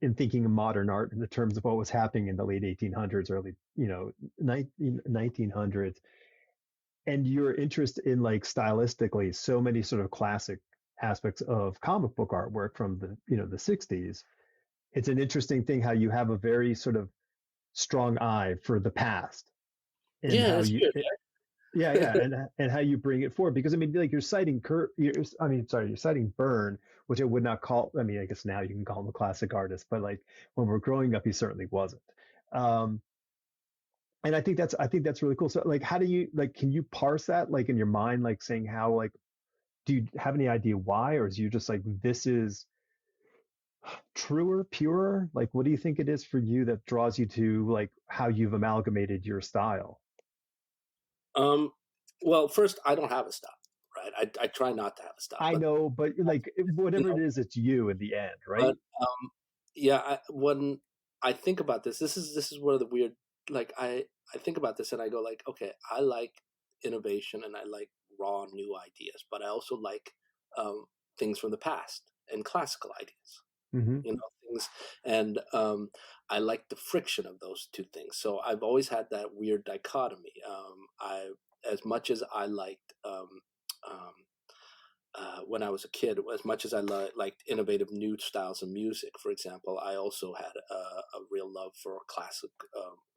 in thinking of modern art in the terms of what was happening in the late 1800s, early, 1900s, and your interest in like stylistically so many sort of classic aspects of comic book artwork from the 60s. It's an interesting thing how you have a very sort of strong eye for the past, and Yeah, how it's you weird. yeah, yeah, and how you bring it forward, because I mean, like, you're citing Byrne, which I would not call, I mean, I guess now you can call him a classic artist, but like when we're growing up he certainly wasn't. um and I think that's really cool. So like, how do you like, can you parse that like in your mind, like saying how, like, do you have any idea why, or is you just like, this is truer, purer? Like, what do you think it is for you that draws you to like how you've amalgamated your style? um, well, first, I don't have a style, right? I try not to have a style, I but know, but like you whatever it know, is, it's you in the end, right? but yeah, when I think about this is one of the weird, like, I think about this and I go, like, okay, I like innovation and I like raw new ideas, but I also like um, things from the past and classical ideas. Hmm. Things, and I like the friction of those two things. So I've always had that weird dichotomy. I As much as I liked um, when I was a kid, as much as I liked innovative new styles of music, for example, I also had a real love for classic,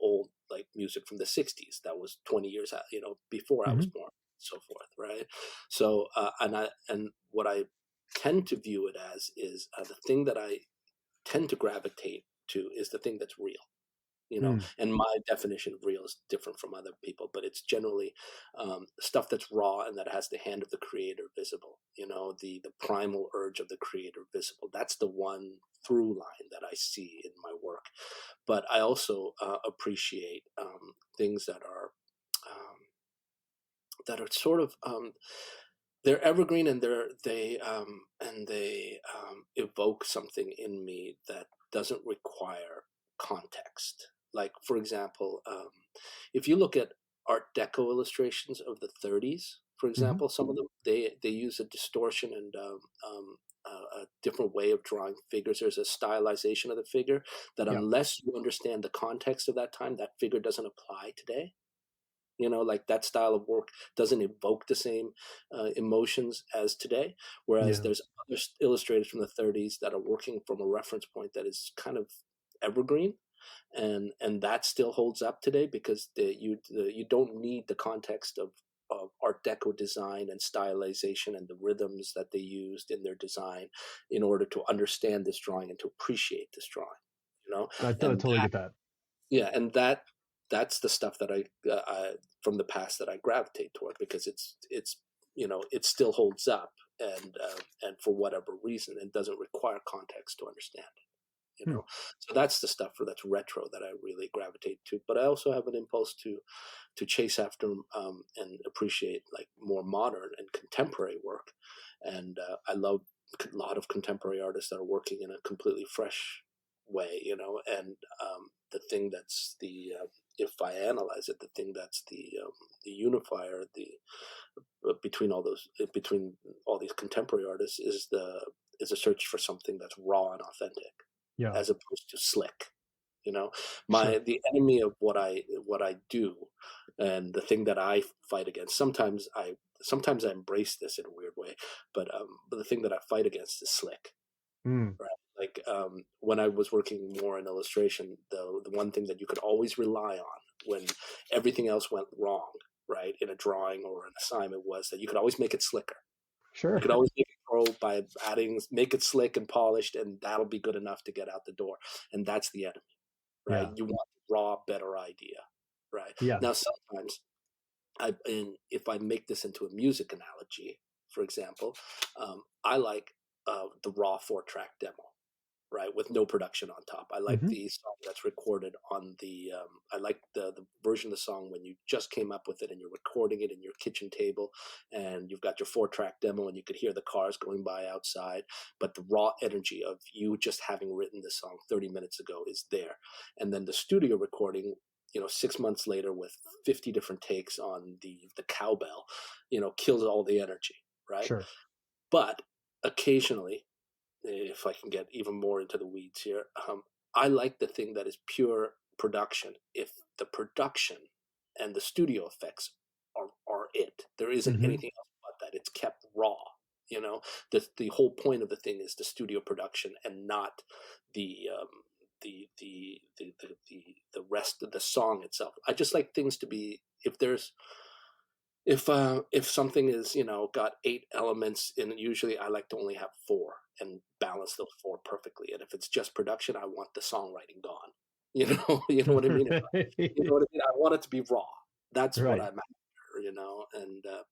old, like, music from the '60s that was 20 years out, before I was Hmm. born, so forth, right? So, and what I tend to view it as is, the thing that I tend to gravitate to is the thing that's real. Mm. And my definition of real is different from other people, but it's generally stuff that's raw and that has the hand of the creator visible. The primal urge of the creator visible. That's the one through line that I see in my work. But I also appreciate things that are sort of they're evergreen, and they evoke something in me that doesn't require context. Like, for example, if you look at Art Deco illustrations of the '30s, for Hmm. example, some of them, they use a distortion and a different way of drawing figures. There's a stylization of the figure that Yeah. unless you understand the context of that time, that figure doesn't apply today. Like that style of work doesn't evoke the same emotions as today. Whereas Yeah. there's other illustrators from the 30s that are working from a reference point that is kind of evergreen, and that still holds up today because you don't need the context of Art Deco design and stylization and the rhythms that they used in their design in order to understand this drawing and to appreciate this drawing. I And totally get that. yeah, and that's the stuff that I from the past that I gravitate toward because it's it still holds up and for whatever reason it doesn't require context to understand it. Hmm. So that's the stuff that's retro that I really gravitate to. But I also have an impulse to chase after and appreciate like more modern and contemporary work, and I love a lot of contemporary artists that are working in a completely fresh way, and the thing that's the if I analyze it, the thing that's the unifier, between all these contemporary artists is a search for something that's raw and authentic Yeah. as opposed to slick. You know, Sure. the enemy of what I do, and the thing that I fight against. Sometimes I embrace this in a weird way, but the thing that I fight against is slick. Mm. Right? Like when I was working more in illustration, the one thing that you could always rely on when everything else went wrong, right, in a drawing or an assignment was that you could always make it slicker. You Sure. could always make it grow by make it slick and polished, and that'll be good enough to get out the door. And that's the enemy, right? Yeah. You want a raw, better idea, right? Yeah. Now, sometimes if I make this into a music analogy, for example, I like the raw 4-track demo, right, with no production on top. I like Hmm. the song that's recorded on I like the version of the song when you just came up with it and you're recording it in your kitchen table and you've got your 4-track demo and you could hear the cars going by outside, but the raw energy of you just having written this song 30 minutes ago is there. And then the studio recording, 6 months later with 50 different takes on the cowbell, kills all the energy, right? Sure. But occasionally, if I can get even more into the weeds here, I like the thing that is pure production. If the production and the studio effects are it, there isn't Hmm. anything else but that. It's kept raw. The whole point of the thing is the studio production and not the the rest of the song itself. I just like things to be if something is got 8 elements in it, usually I like to only have 4 and balance those 4 perfectly. And if it's just production, I want the songwriting gone. You know what I mean. You know what I mean. I want it to be raw. That's what Right. I'm after.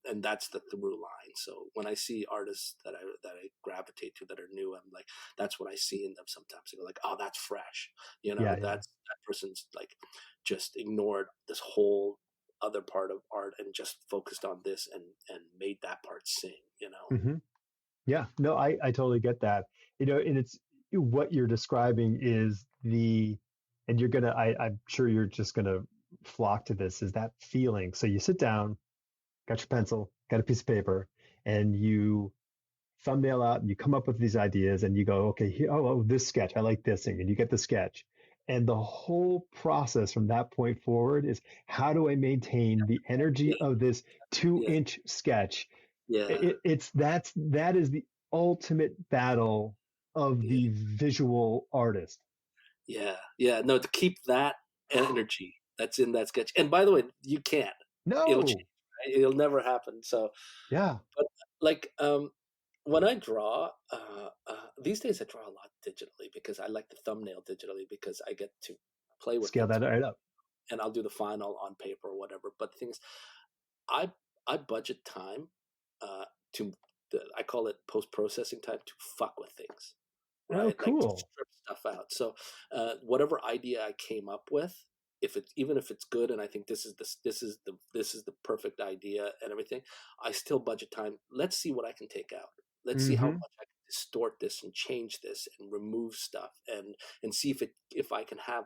And that's the through line. So when I see artists that I gravitate to that are new, I'm like, that's what I see in them. Sometimes I go like, oh, that's fresh. Yeah. Yeah. That person's like just ignored this whole other part of art and just focused on this and made that part sing. Hmm. Yeah. No, I totally get that. And it's what you're describing is and I'm sure you're just gonna flock to this, is that feeling. So you sit down, got your pencil, got a piece of paper, and you thumbnail out and you come up with these ideas and you go, okay, here, this sketch, I like this thing, and you get the sketch. And the whole process from that point forward is, how do I maintain the energy Yeah, of this two yeah, inch sketch? yeah, That is the ultimate battle of yeah, the visual artist. yeah, yeah. No, to keep that energy that's in that sketch. And by the way, you can't. It'll No. change. Right? It'll never happen. So, Yeah. but like when I draw, these days I draw a lot digitally because I like the thumbnail digitally because I get to play with Scale things, that right up. and I'll do the final on paper or whatever. But things I I budget time uh, to I call it post processing time to fuck with things, Oh, right? Like to cool. strip stuff out. So whatever idea I came up with, if it's good, and I think this is the perfect idea and everything, I still budget time. Let's see what I can take out. Let's see how Hmm. much I can distort this and change this and remove stuff and see if I can have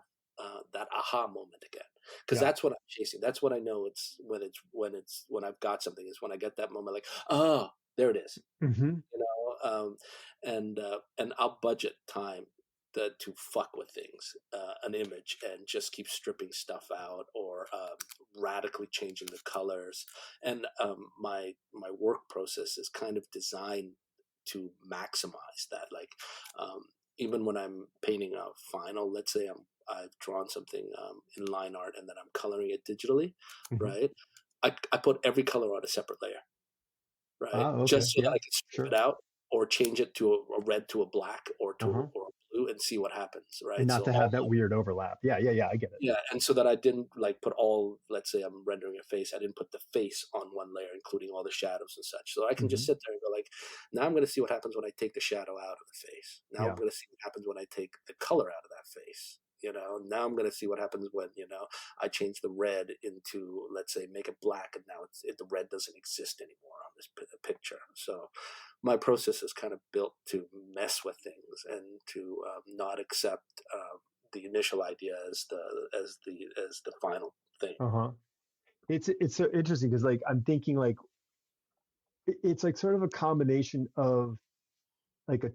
that aha moment again, because Yeah. that's what I'm chasing. That's what I know. It's when I've got something is when I get that moment like, oh, there it is. Hmm. and I'll budget time to fuck with things, an image, and just keep stripping stuff out or radically changing the colors. And my work process is kind of designed to maximize that. Like even when I'm painting a final, let's say I've drawn something in line art and then I'm coloring it digitally, Hmm. right? I put every color on a separate layer, right? Ah, okay. Just so that Yeah, I can strip it sure. out or change it to a red to a black or to Uh-huh. or a blue and see what happens, And right? not So to all have that weird overlap. Yeah, yeah, yeah. I get it. yeah, and so that I didn't like put all, let's say I'm rendering a face, I didn't put the face on one layer, including all the shadows and such. So I can just Hmm. sit there and go like, now I'm going to see what happens when I take the shadow out of the face. Now I'm Yeah. going to see what happens when I take the color out of that face. Now I'm going to see what happens when, I change the red into, let's say, make it black, and now the red doesn't exist anymore on this picture. So my process is kind of built to mess with things and to not accept the initial idea as the final thing. Uh-huh. It's so interesting because like I'm thinking like it's like sort of a combination of like a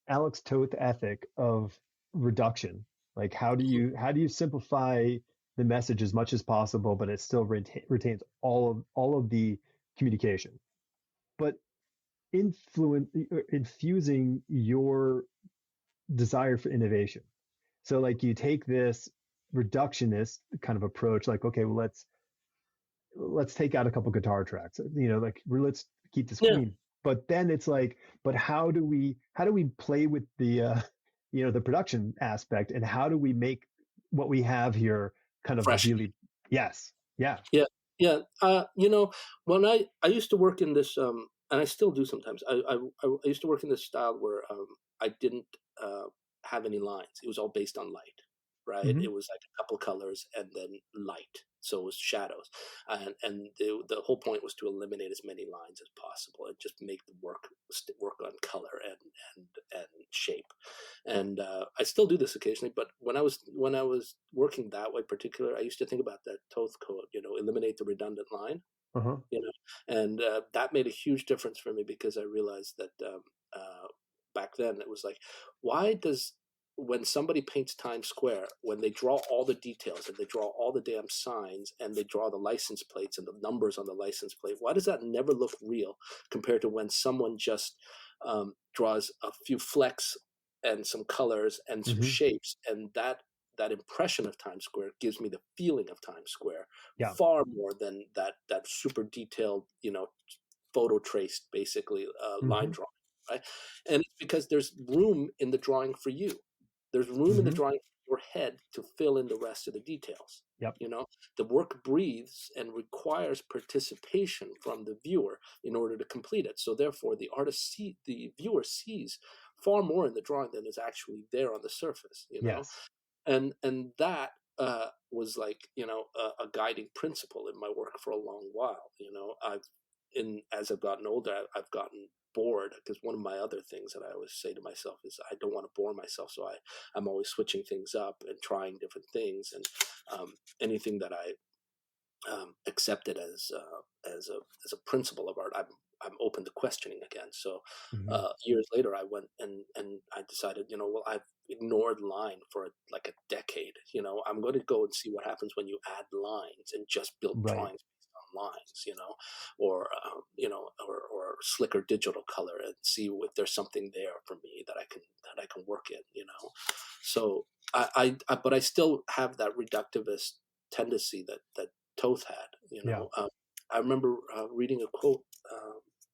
Alex Toth ethic of reduction. Like how do you simplify the message as much as possible, but it still retains all of the communication, but infusing your desire for innovation. So like you take this reductionist kind of approach, like okay, well let's take out a couple guitar tracks, like let's keep this Yeah, clean. But then it's like, but how do we play with the production aspect, and how do we make what we have here kind of fresh. really, yes, yeah, Yeah, yeah. When I used to work in this, and I still do sometimes. I used to work in this style where I didn't uh, have any lines. It was all based on light, right? hmm It was like a couple colors and then light. So it was shadows, and the whole point was to eliminate as many lines as possible and just make the work on color and shape. And I still do this occasionally. But when I was working that way, particular, I used to think about that Toth code. Eliminate the redundant line. uh-huh, And that made a huge difference for me because I realized that back then it was like, why does when somebody paints Times Square, when they draw all the details and they draw all the damn signs and they draw the license plates and the numbers on the license plate, why does that never look real compared to when someone just draws a few flecks and some colors and some hmm shapes, and that impression of Times Square gives me the feeling of Times Square yeah, far more than that super detailed, photo traced, basically line hmm drawing, right? And it's because there's room in the drawing for you. There's room in the hmm drawing for your head to fill in the rest of the details. yep, The work breathes and requires participation from the viewer in order to complete it. So therefore, the viewer sees far more in the drawing than is actually there on the surface. yes, And that was like a guiding principle in my work for a long while. As I've gotten older, I've gotten bored because one of my other things that I always say to myself is I don't want to bore myself, so I'm always switching things up and trying different things, and anything that I accepted as a principle of art, I'm open to questioning again. So hmm years later, I went and I decided, well, I've ignored line for like a decade. I'm going to go and see what happens when you add lines and just build right, drawings based on lines, or slicker digital color and see if there's something there for me that I can work in. So but I still have that reductivist tendency that Toth had. yeah, I remember reading a quote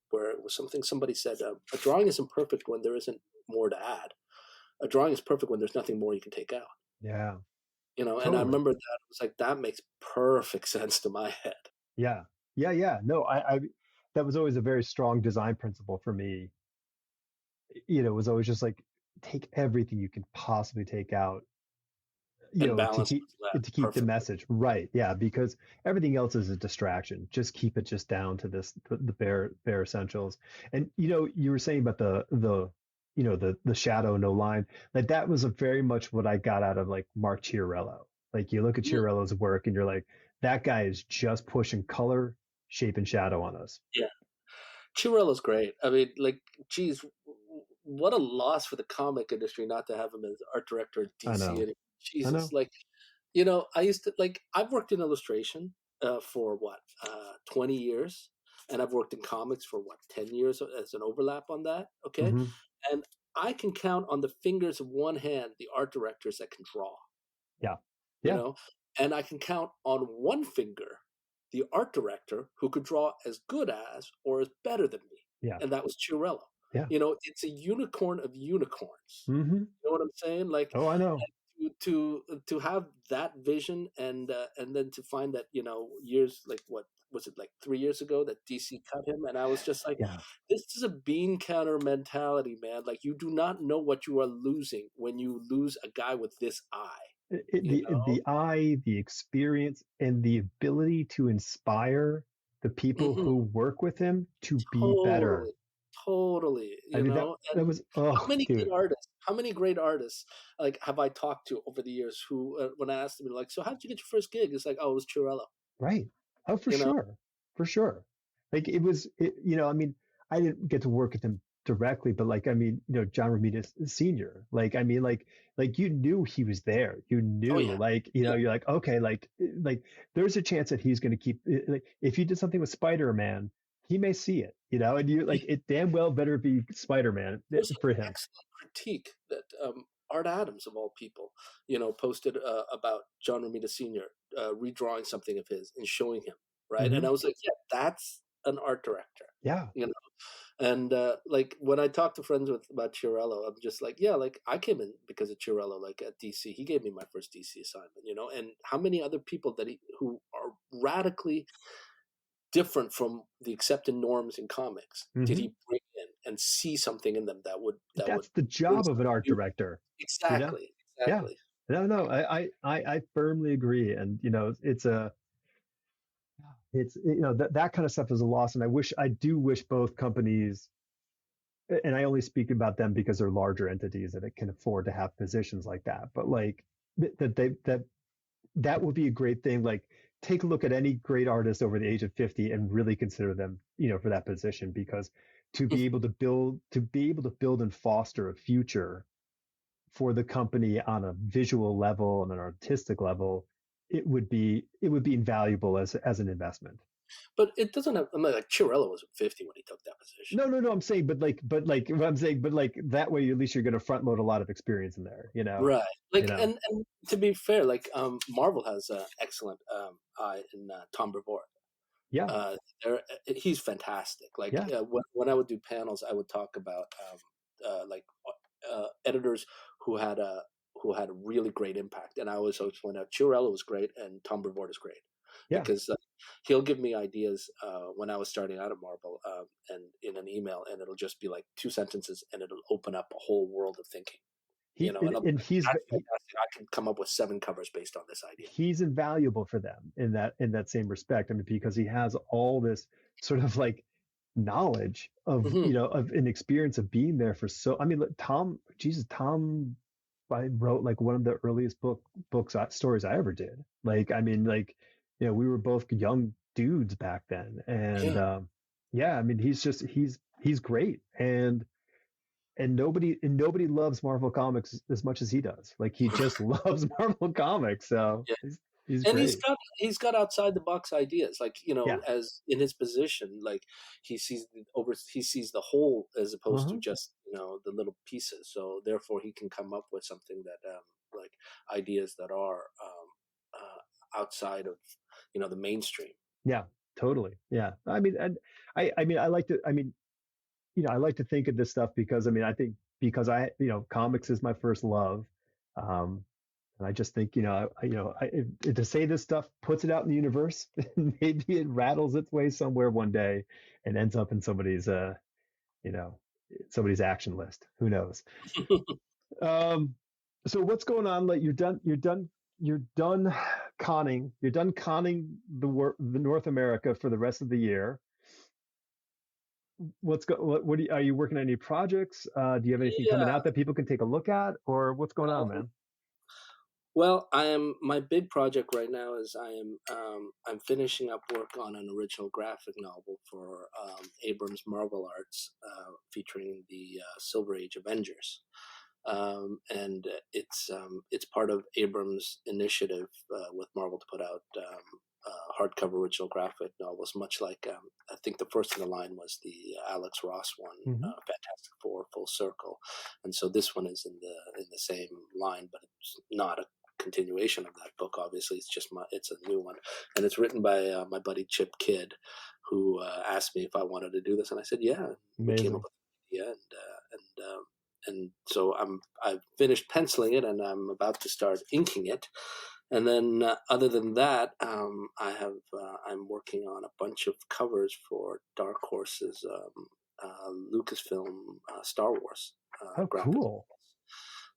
where it was somebody said, "A drawing isn't perfect when there isn't more to add. A drawing is perfect when there's nothing more you can take out." yeah, And I totally. remember that it was like that makes perfect sense to my head. Yeah. Yeah, yeah. No, I that was always a very strong design principle for me. It was always just like take everything you can possibly take out, And to balance keep was that the perfectly. message right. Yeah, because everything else is a distraction. Just keep it just down to the bare essentials. And you were saying about the shadow no line. Like that was a very much what I got out of like Mark Chiarello. Like you look at Yeah, Chiarello's work and you're like, that guy is just pushing color, shape, and shadow on us. yeah. Chirella's great. I mean, like, geez, what a loss for the comic industry not to have him as art director at I DC. know. And I Jesus, know. like, I used to like I've worked in illustration for what 20 years, and I've worked in comics for what 10 years as an overlap on that. Okay, Hmm. and I can count on the fingers of one hand the art directors that can draw. Yeah. you Yeah. know, and I can count on one finger the art director who could draw as good as or as better than me, Yeah. and that was Chiarello. Yeah. It's a unicorn of unicorns. Hmm. You know what I'm saying? Like Oh, I know. to have that vision and then to find that years like what was it like 3 years ago that DC cut him, and I was just like, Yeah. this is a bean counter mentality, man. Like you do not know what you are losing when you lose a guy with this eye. You The eye, the experience, and the ability to inspire the people know? who work with him to be better. Totally, totally, I mean, that and was, how oh, many dude. good artists, how many great artists, like, have I talked to over the years who, when I asked them, like, "So how did you get your first gig?" It's like, "Oh, it was Chiarello," Right. Oh, for you know? sure. For sure. Like I mean, I didn't get to work with him directly, but like, I mean, John Romita Sr. Like, I mean, like you knew he was there. You Oh, knew, yeah, like, yeah. you're like, okay, like there's a chance that he's going to keep, like, if you did something with Spider-Man, he may see it, and you like it damn well better be Spider-Man There's an for him. excellent critique that, Art Adams, of all people, posted, about John Romita Sr., redrawing something of his and showing him, right? And Hmm. I was like, "Yeah, that's an art director," Yeah. you know? And like when I talk to friends about Chiarello, I'm just like, yeah, like I came in because of Chiarello, like at DC. He gave me my first DC assignment, and how many other people who are radically different from the accepted norms in comics did Hmm. he bring in and see something in them that would That's the bring job of an something art new? director, you know? Exactly, Yeah. exactly. No, no, I firmly agree. And, that kind of stuff is a loss. And I do wish both companies, and I only speak about them because they're larger entities that it can afford to have positions like that. But like that would be a great thing. Like take a look at any great artist over the age of 50 and really consider them, for that position, because to be able to build and foster a future for the company on a visual level and an artistic level, it would be invaluable as an investment. But it doesn't have. I mean, like Chiarello was 50 when he took that position. No, no, no. I'm saying, but like what I'm saying, but like that way, at least you're going to front load a lot of experience in there. Right. You Like, know. and to be fair, like, Marvel has an excellent eye in Tom Brevoort. Yeah, Uh, he's fantastic. Like yeah, when I would do panels, I would talk about like editors who had a really great impact, and I always point out Chiarello was great and Tom Brevoort is great yeah. because he'll give me ideas when I was starting out at Marvel, and in an email, and it'll just be like two sentences, and it'll open up a whole world of thinking. He And I'll be and like, that's fantastic. I can come up with 7 covers based on this idea. he's invaluable for them in that same respect. I mean, because he has all this sort of like knowledge of Hmm. of an experience of being there for so. I mean, look, Tom, I wrote like one of the earliest books stories I ever did. Like, I mean, like, we were both young dudes back then, and Yeah. yeah, I mean, he's great, and nobody loves Marvel Comics as much as he does. Like he just loves Marvel Comics, so Yeah. he's And great. he's got outside the box ideas, like Yeah. as in his position, like he sees the whole as opposed to Uh-huh. just the little pieces. So therefore, he can come up with something that like ideas that are outside of the mainstream. Yeah. Totally. Yeah. I mean, and I mean, I like to. I mean, I like to think of this stuff because I mean, I think because comics is my first love. Um, and I just think, to say this stuff puts it out in the universe, maybe it rattles its way somewhere one day and ends up in you know, somebody's action list. Who knows? Um, so what's going on? Like you're done conning. You're done conning the North America for the rest of the year. Are you working on any projects? Do you have anything coming Yeah. out that people can take a look at, or what's going on, man? Well, I am my big project right now is I'm finishing up work on an original graphic novel for Abrams Marvel Arts, featuring the Silver Age Avengers, and it's part of Abrams' initiative with Marvel to put out hardcover original graphic novels, much like I think the first in the line was the Alex Ross one, Hmm. Fantastic Four: Full Circle, and so this one is in the same line, but it's not a continuation of that book. Obviously, it's a new one, and it's written by my buddy Chip Kidd, who asked me if I wanted to do this, and I said yeah. We came up Amazing. with the idea, and so I've finished penciling it, and I'm about to start inking it. And then, other than that, I'm working on a bunch of covers for Dark Horse's Lucasfilm Star Wars Oh, graphic. cool.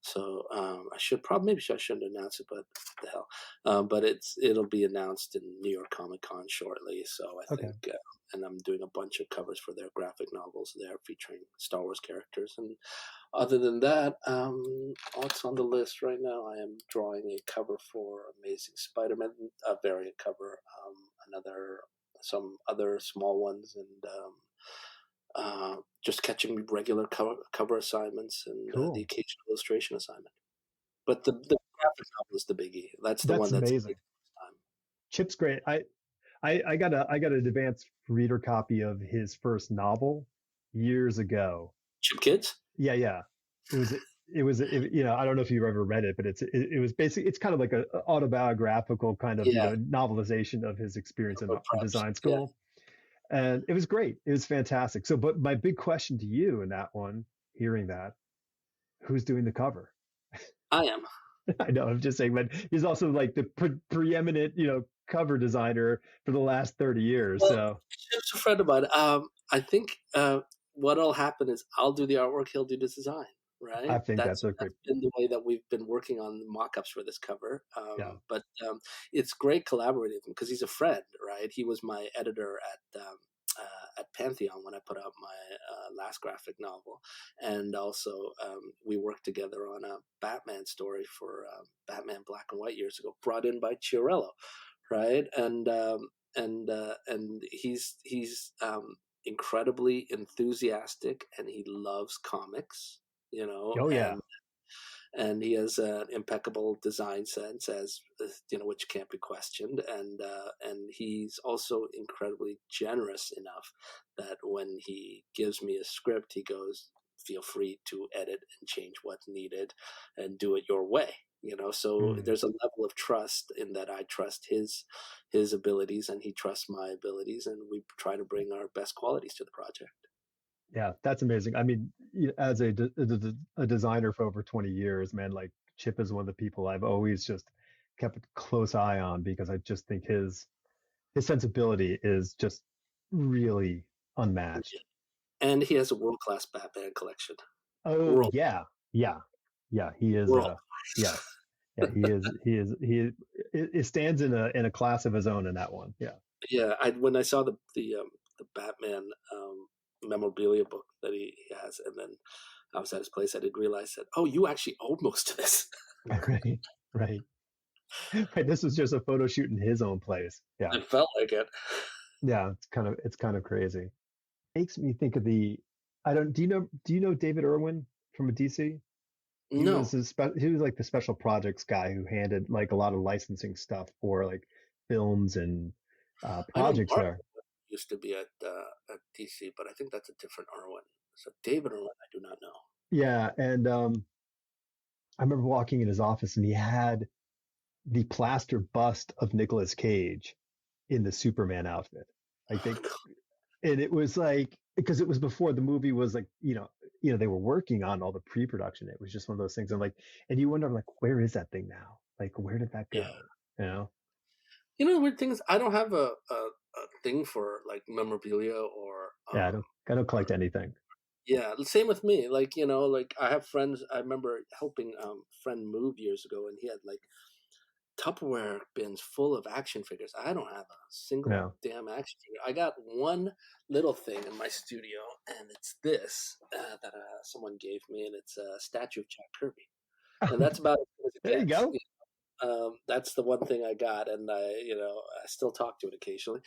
So I should probably maybe I shouldn't announce it, but the hell. But it'll be announced in New York Comic Con shortly. So I Okay. think, and I'm doing a bunch of covers for their graphic novels there featuring Star Wars characters. And other than that, what's on the list right now? I am drawing a cover for Amazing Spider-Man, a variant cover, some other small ones, and just catching regular cover assignments and the Cool. occasional illustration assignment. But the graphic novel is the biggie. That's the That's one that's amazing. taking time. Chip's great. I got an advanced reader copy of his first novel years ago. Chip Kids? Yeah, yeah. It was you know, I don't know if you've ever read it, but it was basically it's kind of like a autobiographical kind of, you Yeah, know, novelization of his experience cover in props. design Yeah, school. And it was great. It was fantastic. So, but my big question to you in that one, hearing that, who's doing the cover? I am. I know, I'm just saying, but he's also like the preeminent, you know, cover designer for the last 30 years. Well, So Chip's a friend of mine. I think what'll happen is I'll do the artwork, he'll do the design. I Right? think that's a great, That's been the way that we've been working on the mock-ups for this cover. yeah. But it's great collaborating with him because he's a friend, right? He was my editor at Pantheon when I put out my last graphic novel, and also we worked together on a Batman story for Batman Black and White years ago, brought in by Chiarello, right? And he's incredibly enthusiastic, and he loves comics, you know, Oh yeah. and he has an impeccable design sense, as you know, which can't be questioned. And he's also incredibly generous enough that when he gives me a script, he goes, "Feel free to edit and change what's needed, and do it your way." You know, so Mm. there's a level of trust in that I trust his abilities, and he trusts my abilities, and we try to bring our best qualities to the project. Yeah, that's amazing. I mean, as a designer for over 20 years, man, like Chip is one of the people I've always just kept a close eye on because I just think his sensibility is just really unmatched. And he has a world class Batman collection. Oh World, yeah, yeah, yeah. He is world. yes, yeah. He stands in a class of his own in that one. Yeah. Yeah, I when I saw the Batman memorabilia book that he has, and then I was at his place, I didn't realize that. Oh, you actually own most of this. Right, right, right. This was just a photo shoot in his own place. Yeah, It felt like it. yeah. It's kind of crazy. Makes me think of the I don't do you know David Irwin from DC? No, He was like the special projects guy who handled like a lot of licensing stuff for like films and I know projects Mark there. used to be at DC, but I think that's a different Irwin. So David Irwin, I do not know. Yeah, and I remember walking in his office and he had the plaster bust of Nicolas Cage in the Superman outfit. Like they and it was like because it was before the movie was like they were working on all the pre-production. It was just one of those things. I'm like, and you wonder like where is that thing now? Like where did that Yeah, go? You know? you know the weird thing is I don't have a thing for like memorabilia Yeah, I don't or collect anything. yeah, same with me. Like, you know, like I have friends. I remember helping friend move years ago, and he had like Tupperware bins full of action figures. I don't have a single No. damn action figure. I got one little thing in my studio, and it's this that someone gave me, and it's a statue of Jack Kirby, and that's about as good as it There you gets. go. That's the one thing I got, and I still talk to it occasionally.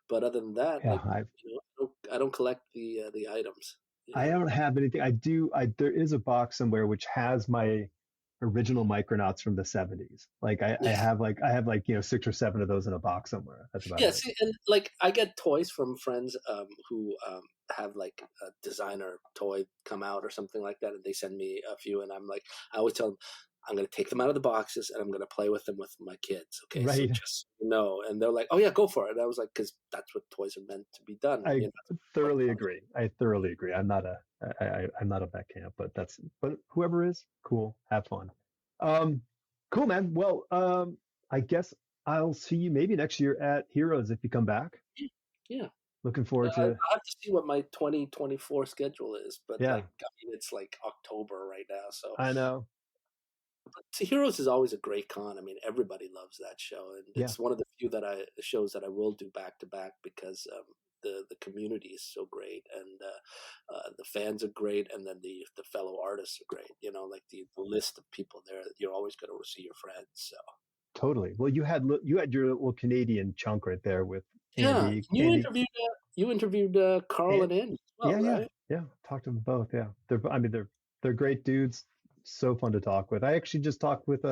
But other than that, Yeah, like, I don't collect the items. You I know. don't have anything. I do. There is a box somewhere which has my original Micronauts from the 70s. Like I have like 6 or 7 of those in a box somewhere. That's about Yeah, it. see, and like I get toys from friends who have like a designer toy come out or something like that, and they send me a few, and I'm like, I always tell them I'm going to take them out of the boxes and I'm going to play with them with my kids. Okay, so Right. just and they're like, oh yeah, go for it. And I was like, because that's what toys are meant to be done. I That's what thoroughly fun. agree. I thoroughly agree. I'm not of that camp, but whoever is, cool. Have fun. Um, cool, man. Well, I guess I'll see you maybe next year at Heroes if you come back. Yeah, yeah. Looking forward I to, have to see what my 2024 schedule is, but yeah, like, I mean, it's like October right now, so I know. See, Heroes is always a great con. I mean, everybody loves that show, and Yeah, it's one of the few shows that I will do back to back because the community is so great, and the fans are great, and then the fellow artists are great. Like the list of people there, you're always going to see your friends. So totally. Well, you had your little Canadian chunk right there with yeah, Andy, you interviewed Carl and and Andy as well, yeah, yeah, right? yeah. Talked to them both. Yeah, I mean, they're great dudes. So fun to talk with. I actually just talked with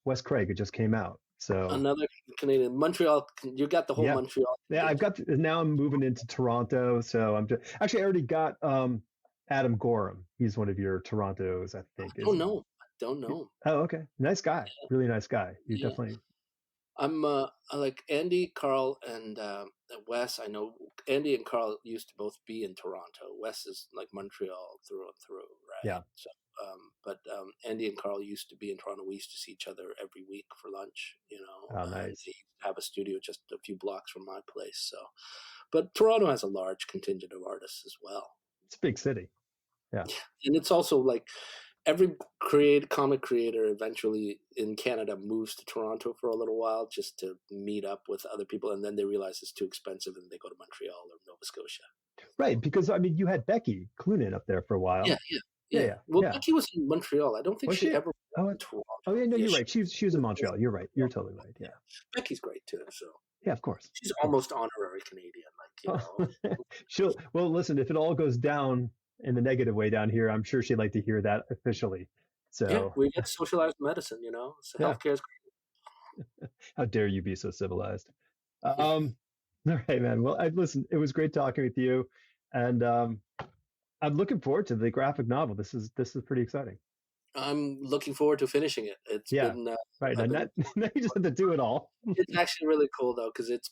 Wes Craig. It just came out. So Another Canadian Montreal. You got the whole yeah, Montreal yeah. I've contingent. got now. I'm moving into Toronto, so I'm just actually I already got Adam Gorham. He's one of your Torontos, I I think, don't isn't know. I don't he? know. Oh, okay. Nice guy. Really nice guy. You Yeah. definitely. I like Andy, Carl, and Wes. I know Andy and Carl used to both be in Toronto. Wes is like Montreal through and through, right? Yeah. So, but Andy and Carl used to be in Toronto. We used to see each other every week for lunch, Oh, and nice. they have a studio just a few blocks from my place. So, but Toronto has a large contingent of artists as well. It's a big city. Yeah. And it's also like every comic creator eventually in Canada moves to Toronto for a little while just to meet up with other people, and then they realize it's too expensive and they go to Montreal or Nova Scotia. Right. Because I mean, you had Becky Cloonan up there for a Yeah, while. yeah, Yeah. yeah. Yeah. Well, Yeah. Becky was in Montreal. I don't think Was she she? ever Oh, went to oh Toronto. yeah. No, Yeah, you're right. She was in Montreal. You're right. You're totally right. Yeah. Becky's great too. So Yeah. Of course. she's Of course. almost honorary Canadian, Oh, well, listen, if it all goes down in the negative way down here, I'm sure she'd like to hear that officially. Yeah, So, we get socialized medicine. So yeah, healthcare is how dare you be so civilized? great. All right, man. Well, listen, it was great talking with you, and I'm looking forward to the graphic novel. This is pretty exciting. I'm looking forward to finishing it. It's Yeah, been right. Now, I've been now you just have to do it all. It's actually really cool though, because it's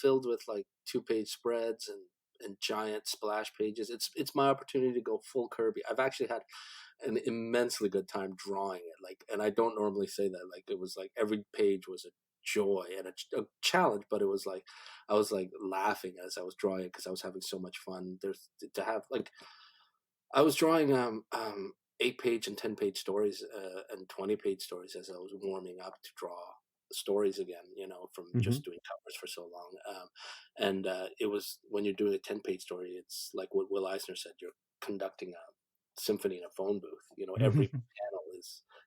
filled with like 2-page spreads and giant splash pages. It's my opportunity to go full Kirby. I've actually had an immensely good time drawing it. And I don't normally say that. Like it was like every page was a joy and a challenge, but it was like I was like laughing as I was drawing it because I was having so much fun. There's to have like I was drawing 8-page and 10-page stories and 20-page stories as I was warming up to draw the stories again. From Hmm. just doing covers for so long. And it was when you're doing a 10-page story, it's like what Will Eisner said: you're conducting a symphony in a phone booth. Every panel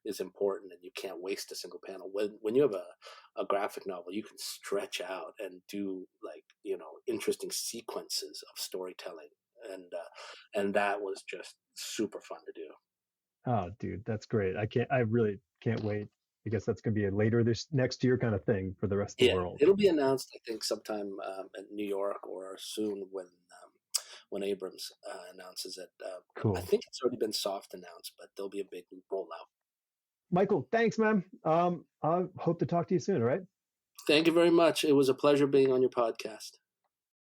is important, and you can't waste a single panel. When you have a graphic novel, you can stretch out and do like interesting sequences of storytelling and that was just super fun to do. Oh, dude, that's great. I really can't wait. I guess that's gonna be a later this next year kind of thing for the rest of the Yeah, world. it'll be announced, I think, sometime in New York or soon when Abrams announces it. I Cool. think it's already been soft announced, but there'll be a big rollout. Michael, thanks, man. I hope to talk to you soon. All right. Thank you very much. It was a pleasure being on your podcast.